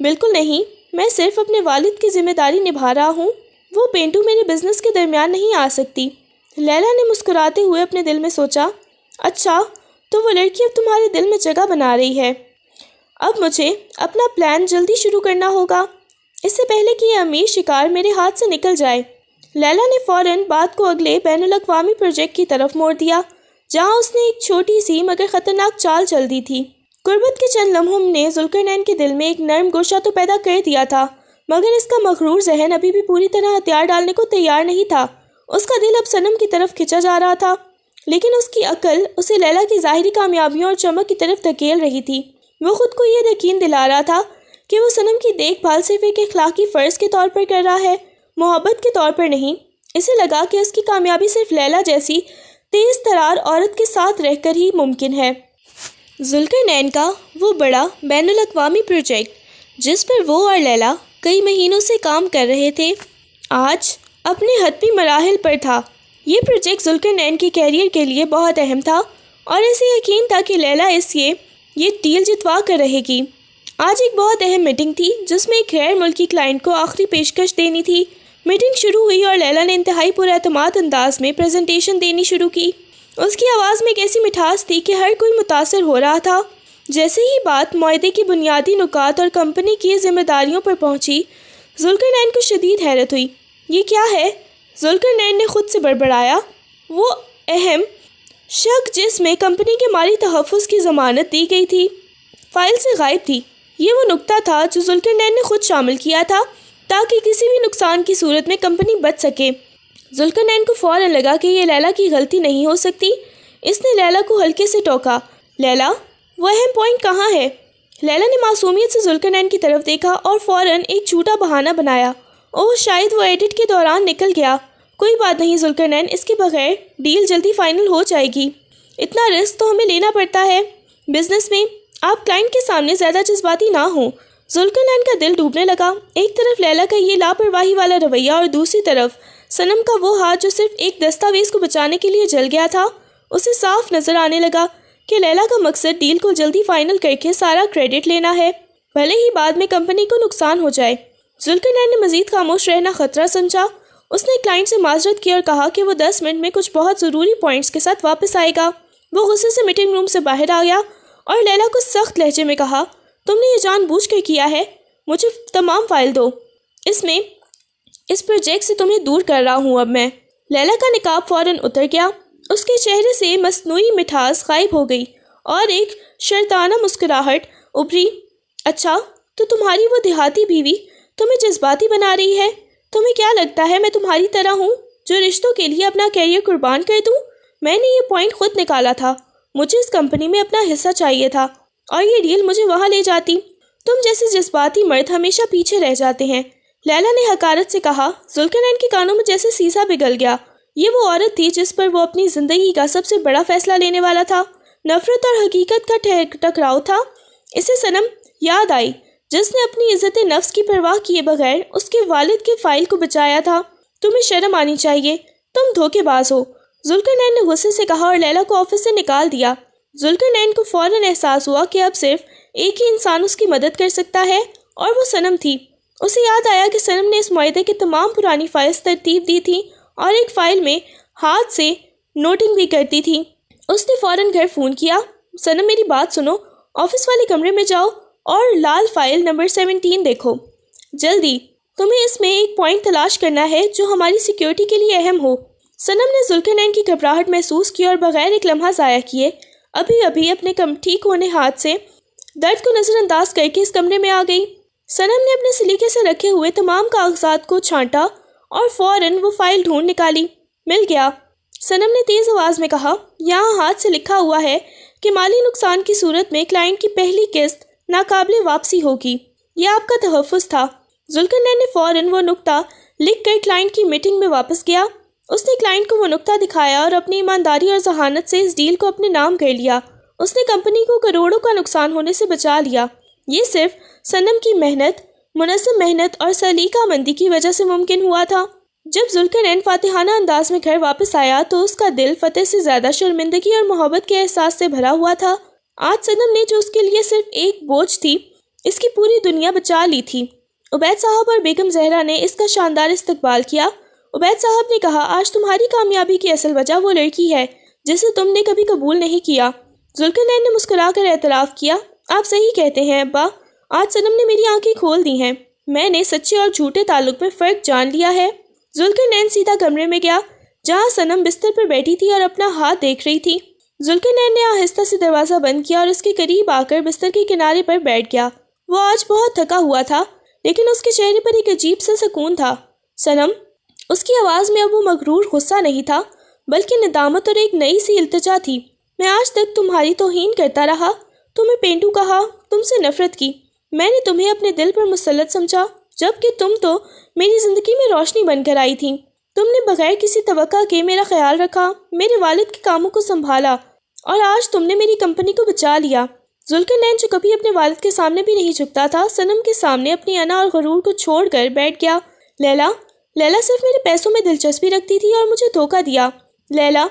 بالکل نہیں، میں صرف اپنے والد کی ذمہ داری نبھا رہا ہوں۔ وہ پینٹو میرے بزنس کے درمیان نہیں آ سکتی۔ لیلا نے مسکراتے ہوئے اپنے دل میں سوچا، اچھا تو وہ لڑکی اب تمہارے دل میں جگہ بنا رہی ہے۔ اب مجھے اپنا پلان جلدی شروع کرنا ہوگا، اس سے پہلے کہ یہ امیر شکار میرے ہاتھ سے نکل جائے۔ لیلا نے فوراً بات کو اگلے بین الاقوامی پروجیکٹ کی طرف موڑ دیا، جہاں اس نے ایک چھوٹی سی مگر خطرناک چال چل دی تھی۔ قربت کے چند لمحوں نے ذوالقرنین کے دل میں ایک نرم گوشہ تو پیدا کر دیا تھا، مگر اس کا مغرور ذہن ابھی بھی پوری طرح ہتھیار ڈالنے کو تیار نہیں تھا۔ اس کا دل اب صنم کی طرف کھنچا جا رہا تھا، لیکن اس کی عقل اسے لیلا کی ظاہری کامیابیوں اور چمک کی طرف دھکیل رہی تھی۔ وہ خود کو یہ یقین دلا رہا تھا کہ وہ صنم کی دیکھ بھال صرف ایک اخلاقی فرض کے طور پر کر رہا ہے، محبت کے طور پر نہیں۔ اسے لگا کہ اس کی کامیابی صرف لیلا جیسی تیز ترار عورت کے ساتھ رہ کر ہی ممکن ہے۔ ذوالقرنین کا وہ بڑا بین الاقوامی پروجیکٹ جس پر وہ اور لیلا کئی مہینوں سے کام کر رہے تھے، آج اپنے حتمی مراحل پر تھا۔ یہ پروجیکٹ ذوالقرنین کے کیریئر کے لیے بہت اہم تھا اور اسے یقین تھا کہ لیلا یہ ڈیل جتوا کر رہے گی۔ آج ایک بہت اہم میٹنگ تھی جس میں ایک غیر ملکی کلائنٹ کو آخری پیشکش دینی تھی۔ میٹنگ شروع ہوئی اور لیلا نے انتہائی پر اعتماد انداز میں پریزنٹیشن دینی شروع کی۔ اس کی آواز میں ایک ایسی مٹھاس تھی کہ ہر کوئی متاثر ہو رہا تھا۔ جیسے ہی بات معاہدے کی بنیادی نکات اور کمپنی کی ذمہ داریوں پر پہنچی، ذوالقرنین کو شدید حیرت ہوئی۔ یہ کیا ہے؟ ذوالقرنین نے خود سے بڑبڑایا۔ وہ اہم شق جس میں کمپنی کے مالی تحفظ کی ضمانت دی گئی تھی، فائل سے غائب تھی۔ یہ وہ نکتہ تھا جو ذوالقرنین نے خود شامل کیا تھا تاکہ کسی بھی نقصان کی صورت میں کمپنی بچ سکے۔ ذوالقرنین کو فوراً لگا کہ یہ لیلا کی غلطی نہیں ہو سکتی۔ اس نے لیلا کو ہلکے سے ٹوکا، لیلا وہ اہم پوائنٹ کہاں ہے؟ لیلا نے معصومیت سے ذوالقرنین کی طرف دیکھا اور فوراً ایک جھوٹا بہانہ بنایا۔ اوہ شاید وہ ایڈٹ کے دوران نکل گیا۔ کوئی بات نہیں ذوالقرنین، اس کے بغیر ڈیل جلدی فائنل ہو جائے گی۔ اتنا رسک تو ہمیں لینا پڑتا ہے بزنس میں، آپ کلائنٹ کے سامنے زیادہ جذباتی نہ ہوں۔ ذوالقرنین کا دل ڈوبنے لگا، ایک طرف لیلا کا یہ لاپرواہی والا رویہ اور دوسری طرف صنم کا وہ ہاتھ جو صرف ایک دستاویز کو بچانے کے لیے جل گیا تھا۔ اسے صاف نظر آنے لگا کہ لیلا کا مقصد ڈیل کو جلدی فائنل کر کے سارا کریڈٹ لینا ہے، بھلے ہی بعد میں کمپنی کو نقصان ہو جائے۔ ذوالقرنین نے مزید خاموش رہنا خطرہ سمجھا۔ اس نے کلائنٹ سے معذرت کی اور کہا کہ وہ 10 منٹ میں کچھ بہت ضروری پوائنٹس کے ساتھ واپس آئے گا۔ وہ غصے سے میٹنگ روم سے باہر آ گیا اور لیلا کو سخت لہجے میں کہا، تم نے یہ جان بوجھ کر کیا ہے، مجھے تمام فائل دو، اس پروجیکٹ سے تمہیں دور کر رہا ہوں اب میں۔ لیلا کا نقاب فوراً اتر گیا، اس کے چہرے سے مصنوعی مٹھاس غائب ہو گئی اور ایک شیطانہ مسکراہٹ ابھری۔ اچھا تو تمہاری وہ دیہاتی بیوی تمہیں جذباتی بنا رہی ہے؟ تمہیں کیا لگتا ہے میں تمہاری طرح ہوں جو رشتوں کے لیے اپنا کیریئر قربان کر دوں؟ میں نے یہ پوائنٹ خود نکالا تھا، مجھے اس کمپنی میں اپنا حصہ چاہیے تھا اور یہ ڈیل مجھے وہاں لے جاتی۔ تم جیسے جذباتی مرد ہمیشہ پیچھے رہ جاتے ہیں، لیلا نے حقارت سے کہا۔ ذوالقرنین کے کانوں میں جیسے سیسا پگھل گیا۔ یہ وہ عورت تھی جس پر وہ اپنی زندگی کا سب سے بڑا فیصلہ لینے والا تھا۔ نفرت اور حقیقت کا ٹکراؤ تھا۔ اسے صنم یاد آئی جس نے اپنی عزت نفس کی پرواہ کیے بغیر اس کے والد کے فائل کو بچایا تھا۔ تمہیں شرم آنی چاہیے، تم دھوکے باز ہو، ذوالقرنین نے غصے سے کہا اور لیلا کو آفس سے نکال دیا۔ ذوالقرنین کو فوراً احساس ہوا کہ اب صرف ایک ہی انسان اس کی مدد کر سکتا ہے اور وہ صنم تھی۔ اسے یاد آیا کہ صنم نے اس معاہدے کی تمام پرانی فائلز ترتیب دی تھی اور ایک فائل میں ہاتھ سے نوٹنگ بھی کرتی تھی۔ اس نے فوراً گھر فون کیا، صنم میری بات سنو، آفس والے کمرے میں جاؤ اور لال فائل نمبر 17 دیکھو، جلدی، تمہیں اس میں ایک پوائنٹ تلاش کرنا ہے جو ہماری سیکیورٹی کے لیے اہم ہو۔ صنم نے ذوالقرنین کی گھبراہٹ محسوس کی اور بغیر ایک لمحہ ضائع کیے ابھی اپنے ٹھیک ہونے ہاتھ سے درد کو نظر انداز کر کے اس کمرے میں آ گئی۔ صنم نے اپنے سلیقے سے رکھے ہوئے تمام کاغذات کو چھانٹا اور فوراً وہ فائل ڈھونڈ نکالی۔ مل گیا، صنم نے تیز آواز میں کہا، یہاں ہاتھ سے لکھا ہوا ہے کہ مالی نقصان کی صورت میں کلائنٹ کی پہلی قسط ناقابل واپسی ہوگی۔ یہ آپ کا تحفظ تھا۔ ذوالقرنین نے فوراً وہ نقطہ لکھ کر کلائنٹ کی میٹنگ میں واپس گیا۔ اس نے کلائنٹ کو وہ نقطہ دکھایا اور اپنی ایمانداری اور ذہانت سے اس ڈیل کو اپنے نام کر لیا۔ اس نے کمپنی کو کروڑوں کا نقصان ہونے سے بچا لیا۔ یہ صرف صنم کی محنت، منظم محنت اور سلیقہ مندی کی وجہ سے ممکن ہوا تھا۔ جب ذوالقرنین فاتحانہ انداز میں گھر واپس آیا تو اس کا دل فتح سے زیادہ شرمندگی اور محبت کے احساس سے بھرا ہوا تھا۔ آج صنم نے جو اس کے لیے صرف ایک بوجھ تھی، اس کی پوری دنیا بچا لی تھی۔ عبید صاحب اور بیگم زہرا نے اس کا شاندار استقبال کیا۔ عبید صاحب نے کہا، آج تمہاری کامیابی کی اصل وجہ وہ لڑکی ہے جسے تم نے کبھی قبول نہیں کیا۔ ذوالقرنین نے مسکرا کر اعتراف کیا، آپ صحیح کہتے ہیں ابا، آج صنم نے میری آنکھیں کھول دی ہیں، میں نے سچے اور جھوٹے تعلق میں فرق جان لیا ہے۔ ذوالقرنین سیدھا کمرے میں گیا جہاں صنم بستر پر بیٹھی تھی اور اپنا ہاتھ دیکھ رہی تھی۔ ذوالقرنین نے آہستہ سے دروازہ بند کیا اور اس کے قریب آ کر بستر کے کنارے پر بیٹھ گیا۔ وہ آج بہت تھکا ہوا تھا لیکن اس کے چہرے پر ایک عجیب سا سکون تھا۔ صنم، اس کی آواز میں اب وہ مغرور غصہ نہیں تھا بلکہ ندامت اور ایک نئی سی التجا تھی۔ میں آج تک تمہاری توہین کرتا رہا، تمہیں پینڈو کہا، تم سے نفرت کی، میں نے تمہیں اپنے دل پر مسلط سمجھا جبکہ تم تو میری زندگی میں روشنی بن کر آئی تھی۔ تم نے بغیر کسی توقع کے میرا خیال رکھا، میرے والد کے کاموں کو سنبھالا اور آج تم نے میری کمپنی کو بچا لیا۔ ذوالقرنین جو کبھی اپنے والد کے سامنے بھی نہیں جھکتا تھا، صنم کے سامنے اپنی انا اور غرور کو چھوڑ کر بیٹھ گیا۔ لیلا صرف میرے پیسوں میں دلچسپی رکھتی تھی اور مجھے دھوکہ دیا، لیلا،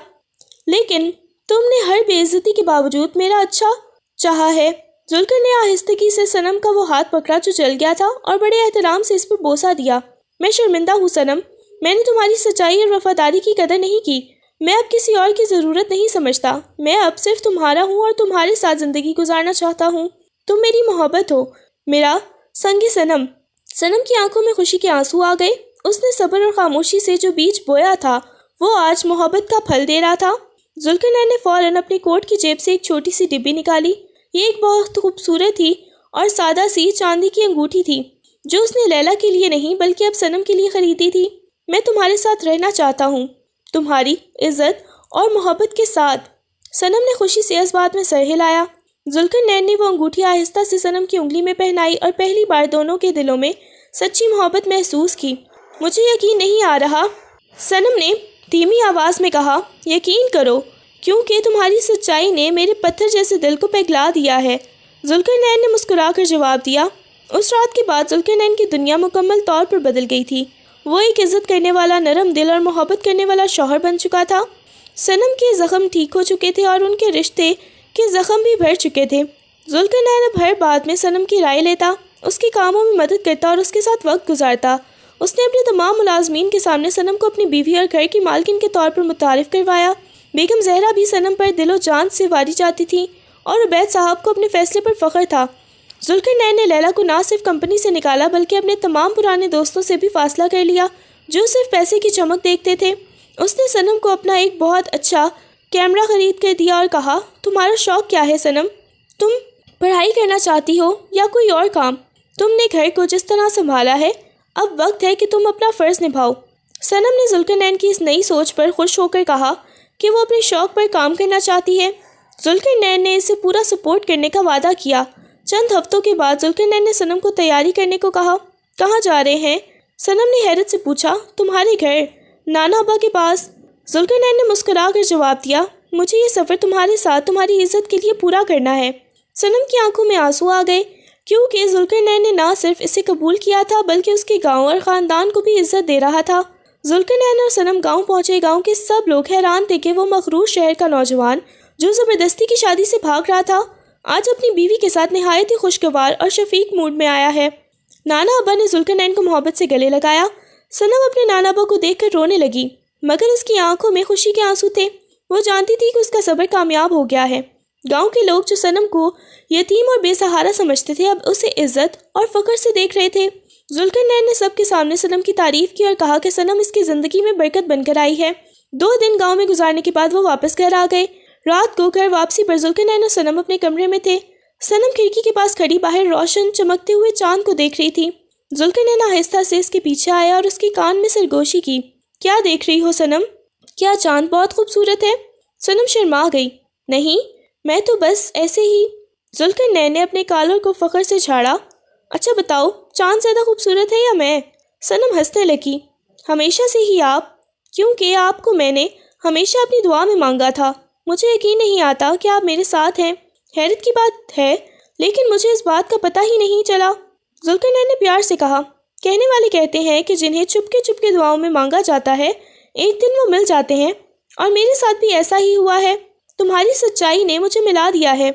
لیکن تم نے ہر بے عزتی کے باوجود میرا اچھا چاہا ہے۔ ذوالقرنین نے آہستگی سے صنم کا وہ ہاتھ پکڑا جو جل گیا تھا اور بڑے احترام سے اس پر بوسہ دیا۔ میں شرمندہ ہوں صنم، میں نے تمہاری سچائی اور وفاداری کی قدر نہیں کی۔ میں اب کسی اور کی ضرورت نہیں سمجھتا، میں اب صرف تمہارا ہوں اور تمہارے ساتھ زندگی گزارنا چاہتا ہوں۔ تم میری محبت ہو، میرا سنگ صنم۔ صنم کی آنکھوں میں خوشی کے آنسو آ گئے۔ اس نے صبر اور خاموشی سے جو بیج بویا تھا وہ آج محبت کا پھل دے رہا تھا۔ ذوالقرنین نے فوراً اپنی کوٹ کی جیب سے ایک چھوٹی سی ڈبی نکالی۔ یہ ایک بہت خوبصورت ہی اور سادہ سی چاندی کی انگوٹھی تھی جو اس نے لیلا کے لیے نہیں بلکہ اب صنم کے لیے خریدی تھی۔ میں تمہارے ساتھ رہنا چاہتا ہوں، تمہاری عزت اور محبت کے ساتھ۔ صنم نے خوشی سے اس بات میں سر ہلایا۔ ذوالقرنین نے وہ انگوٹھی آہستہ سے صنم کی انگلی میں پہنائی اور پہلی بار دونوں کے دلوں میں سچی محبت محسوس کی۔ مجھے یقین نہیں آ رہا، صنم نے دھیمی آواز میں کہا۔ یقین کرو، کیونکہ تمہاری سچائی نے میرے پتھر جیسے دل کو پگھلا دیا ہے، ذوالقرنین نے مسکرا کر جواب دیا۔ اس رات کے بعد ذوالقرنین کی دنیا مکمل طور پر بدل گئی تھی۔ وہ ایک عزت کرنے والا، نرم دل اور محبت کرنے والا شوہر بن چکا تھا۔ صنم کے زخم ٹھیک ہو چکے تھے اور ان کے رشتے کے زخم بھی بھر چکے تھے۔ ذوالقرنین اب ہر بات میں صنم کی رائے لیتا، اس کے کاموں میں مدد کرتا اور اس کے ساتھ وقت گزارتا۔ اس نے اپنے تمام ملازمین کے سامنے صنم کو اپنی بیوی اور گھر کی مالکن کے طور پر متعارف کروایا۔ بیگم زہرا بھی صنم پر دل و جان سے واری جاتی تھی اور عبید صاحب کو اپنے فیصلے پر فخر تھا۔ ذوالقرنین نے لیلا کو نہ صرف کمپنی سے نکالا بلکہ اپنے تمام پرانے دوستوں سے بھی فاصلہ کر لیا جو صرف پیسے کی چمک دیکھتے تھے۔ اس نے صنم کو اپنا ایک بہت اچھا کیمرہ خرید کر دیا اور کہا، تمہارا شوق کیا ہے صنم؟ تم پڑھائی کرنا چاہتی ہو یا کوئی اور کام؟ تم نے گھر کو جس طرح سنبھالا ہے، اب وقت ہے کہ تم اپنا فرض نبھاؤ۔ صنم نے ذوالقرنین کی اس نئی سوچ پر خوش ہو کر کہا کہ وہ اپنے شوق پر کام کرنا چاہتی ہے۔ ذوالقرنین نے اسے پورا سپورٹ کرنے کا وعدہ کیا۔ چند ہفتوں کے بعد ذوالقرنین نے صنم کو تیاری کرنے کو کہا۔ کہاں جا رہے ہیں؟ صنم نے حیرت سے پوچھا۔ تمہارے گھر، نانا ابا کے پاس۔ ذوالقرنین نے مسکرا کر جواب دیا، مجھے یہ سفر تمہارے ساتھ تمہاری عزت کے لیے پورا کرنا ہے۔ صنم کی آنکھوں میں آنسو آ گئے کیونکہ ذوالقرنین نے نہ صرف اسے قبول کیا تھا بلکہ اس کے گاؤں اور خاندان کو بھی عزت دے رہا تھا۔ ذوالقرنین اور صنم گاؤں پہنچے۔ گاؤں کے سب لوگ حیران تھے کہ وہ مغرور شہر کا نوجوان جو زبردستی کی شادی سے بھاگ رہا تھا، آج اپنی بیوی کے ساتھ نہایت ہی خوشگوار اور شفیق موڈ میں آیا ہے۔ نانا ابا نے ذوالقرنین کو محبت سے گلے لگایا۔ صنم اپنے نانا ابا کو دیکھ کر رونے لگی مگر اس کی آنکھوں میں خوشی کے آنسو تھے۔ وہ جانتی تھی کہ اس کا صبر کامیاب ہو گیا ہے۔ گاؤں کے لوگ جو صنم کو یتیم اور بے سہارا سمجھتے تھے اب اسے عزت اور فخر سے دیکھ رہے تھے۔ ذوالقرنین نے سب کے سامنے صنم کی تعریف کی اور کہا کہ صنم اس کی زندگی میں برکت بن کر آئی ہے۔ 2 دن گاؤں میں گزارنے کے بعد وہ واپس گھر آ گئے۔ رات کو گھر واپسی پر ذوالقرنین اور صنم اپنے کمرے میں تھے۔ صنم کھڑکی کے پاس کھڑی باہر روشن چمکتے ہوئے چاند کو دیکھ رہی تھی۔ ذوالقرنین آہستہ سے اس کے پیچھے آیا اور اس کے کان میں سرگوشی کی۔ کیا دیکھ رہی ہو صنم؟ کیا چاند بہت خوبصورت ہے؟ صنم شرما گئی۔ نہیں، میں تو بس ایسے ہی۔ ذوالقرنین نے اپنے کالر کو فخر سے جھاڑا۔ اچھا بتاؤ، چاند زیادہ خوبصورت ہے یا میں؟ صنم ہنسنے لگی۔ ہمیشہ سے ہی آپ، کیونکہ آپ کو میں نے ہمیشہ اپنی دعا میں مانگا تھا۔ مجھے یقین نہیں آتا کہ آپ میرے ساتھ ہیں۔ حیرت کی بات ہے لیکن مجھے اس بات کا پتہ ہی نہیں چلا۔ ذوالقرنین نے پیار سے کہا، کہنے والے کہتے ہیں کہ جنہیں چپکے دعاؤں میں مانگا جاتا ہے ایک دن وہ مل جاتے ہیں، اور میرے ساتھ بھی ایسا ہی ہوا ہے۔ تمہاری سچائی نے مجھے ملا دیا ہے۔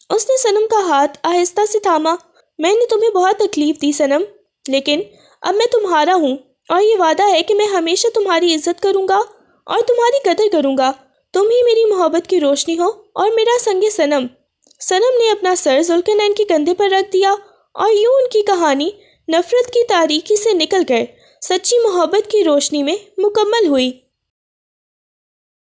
اس نے صنم کا ہاتھ آہستہ سے تھاما۔ میں نے تمہیں بہت تکلیف دی صنم، لیکن اب میں تمہارا ہوں اور یہ وعدہ ہے کہ میں ہمیشہ تمہاری عزت کروں گا اور تمہاری قدر کروں گا۔ تم ہی میری محبت کی روشنی ہو اور میرا سنگ صنم۔ صنم نے اپنا سر ذوالقرنین کے کندھے پر رکھ دیا اور یوں ان کی کہانی نفرت کی تاریکی سے نکل کر سچی محبت کی روشنی میں مکمل ہوئی۔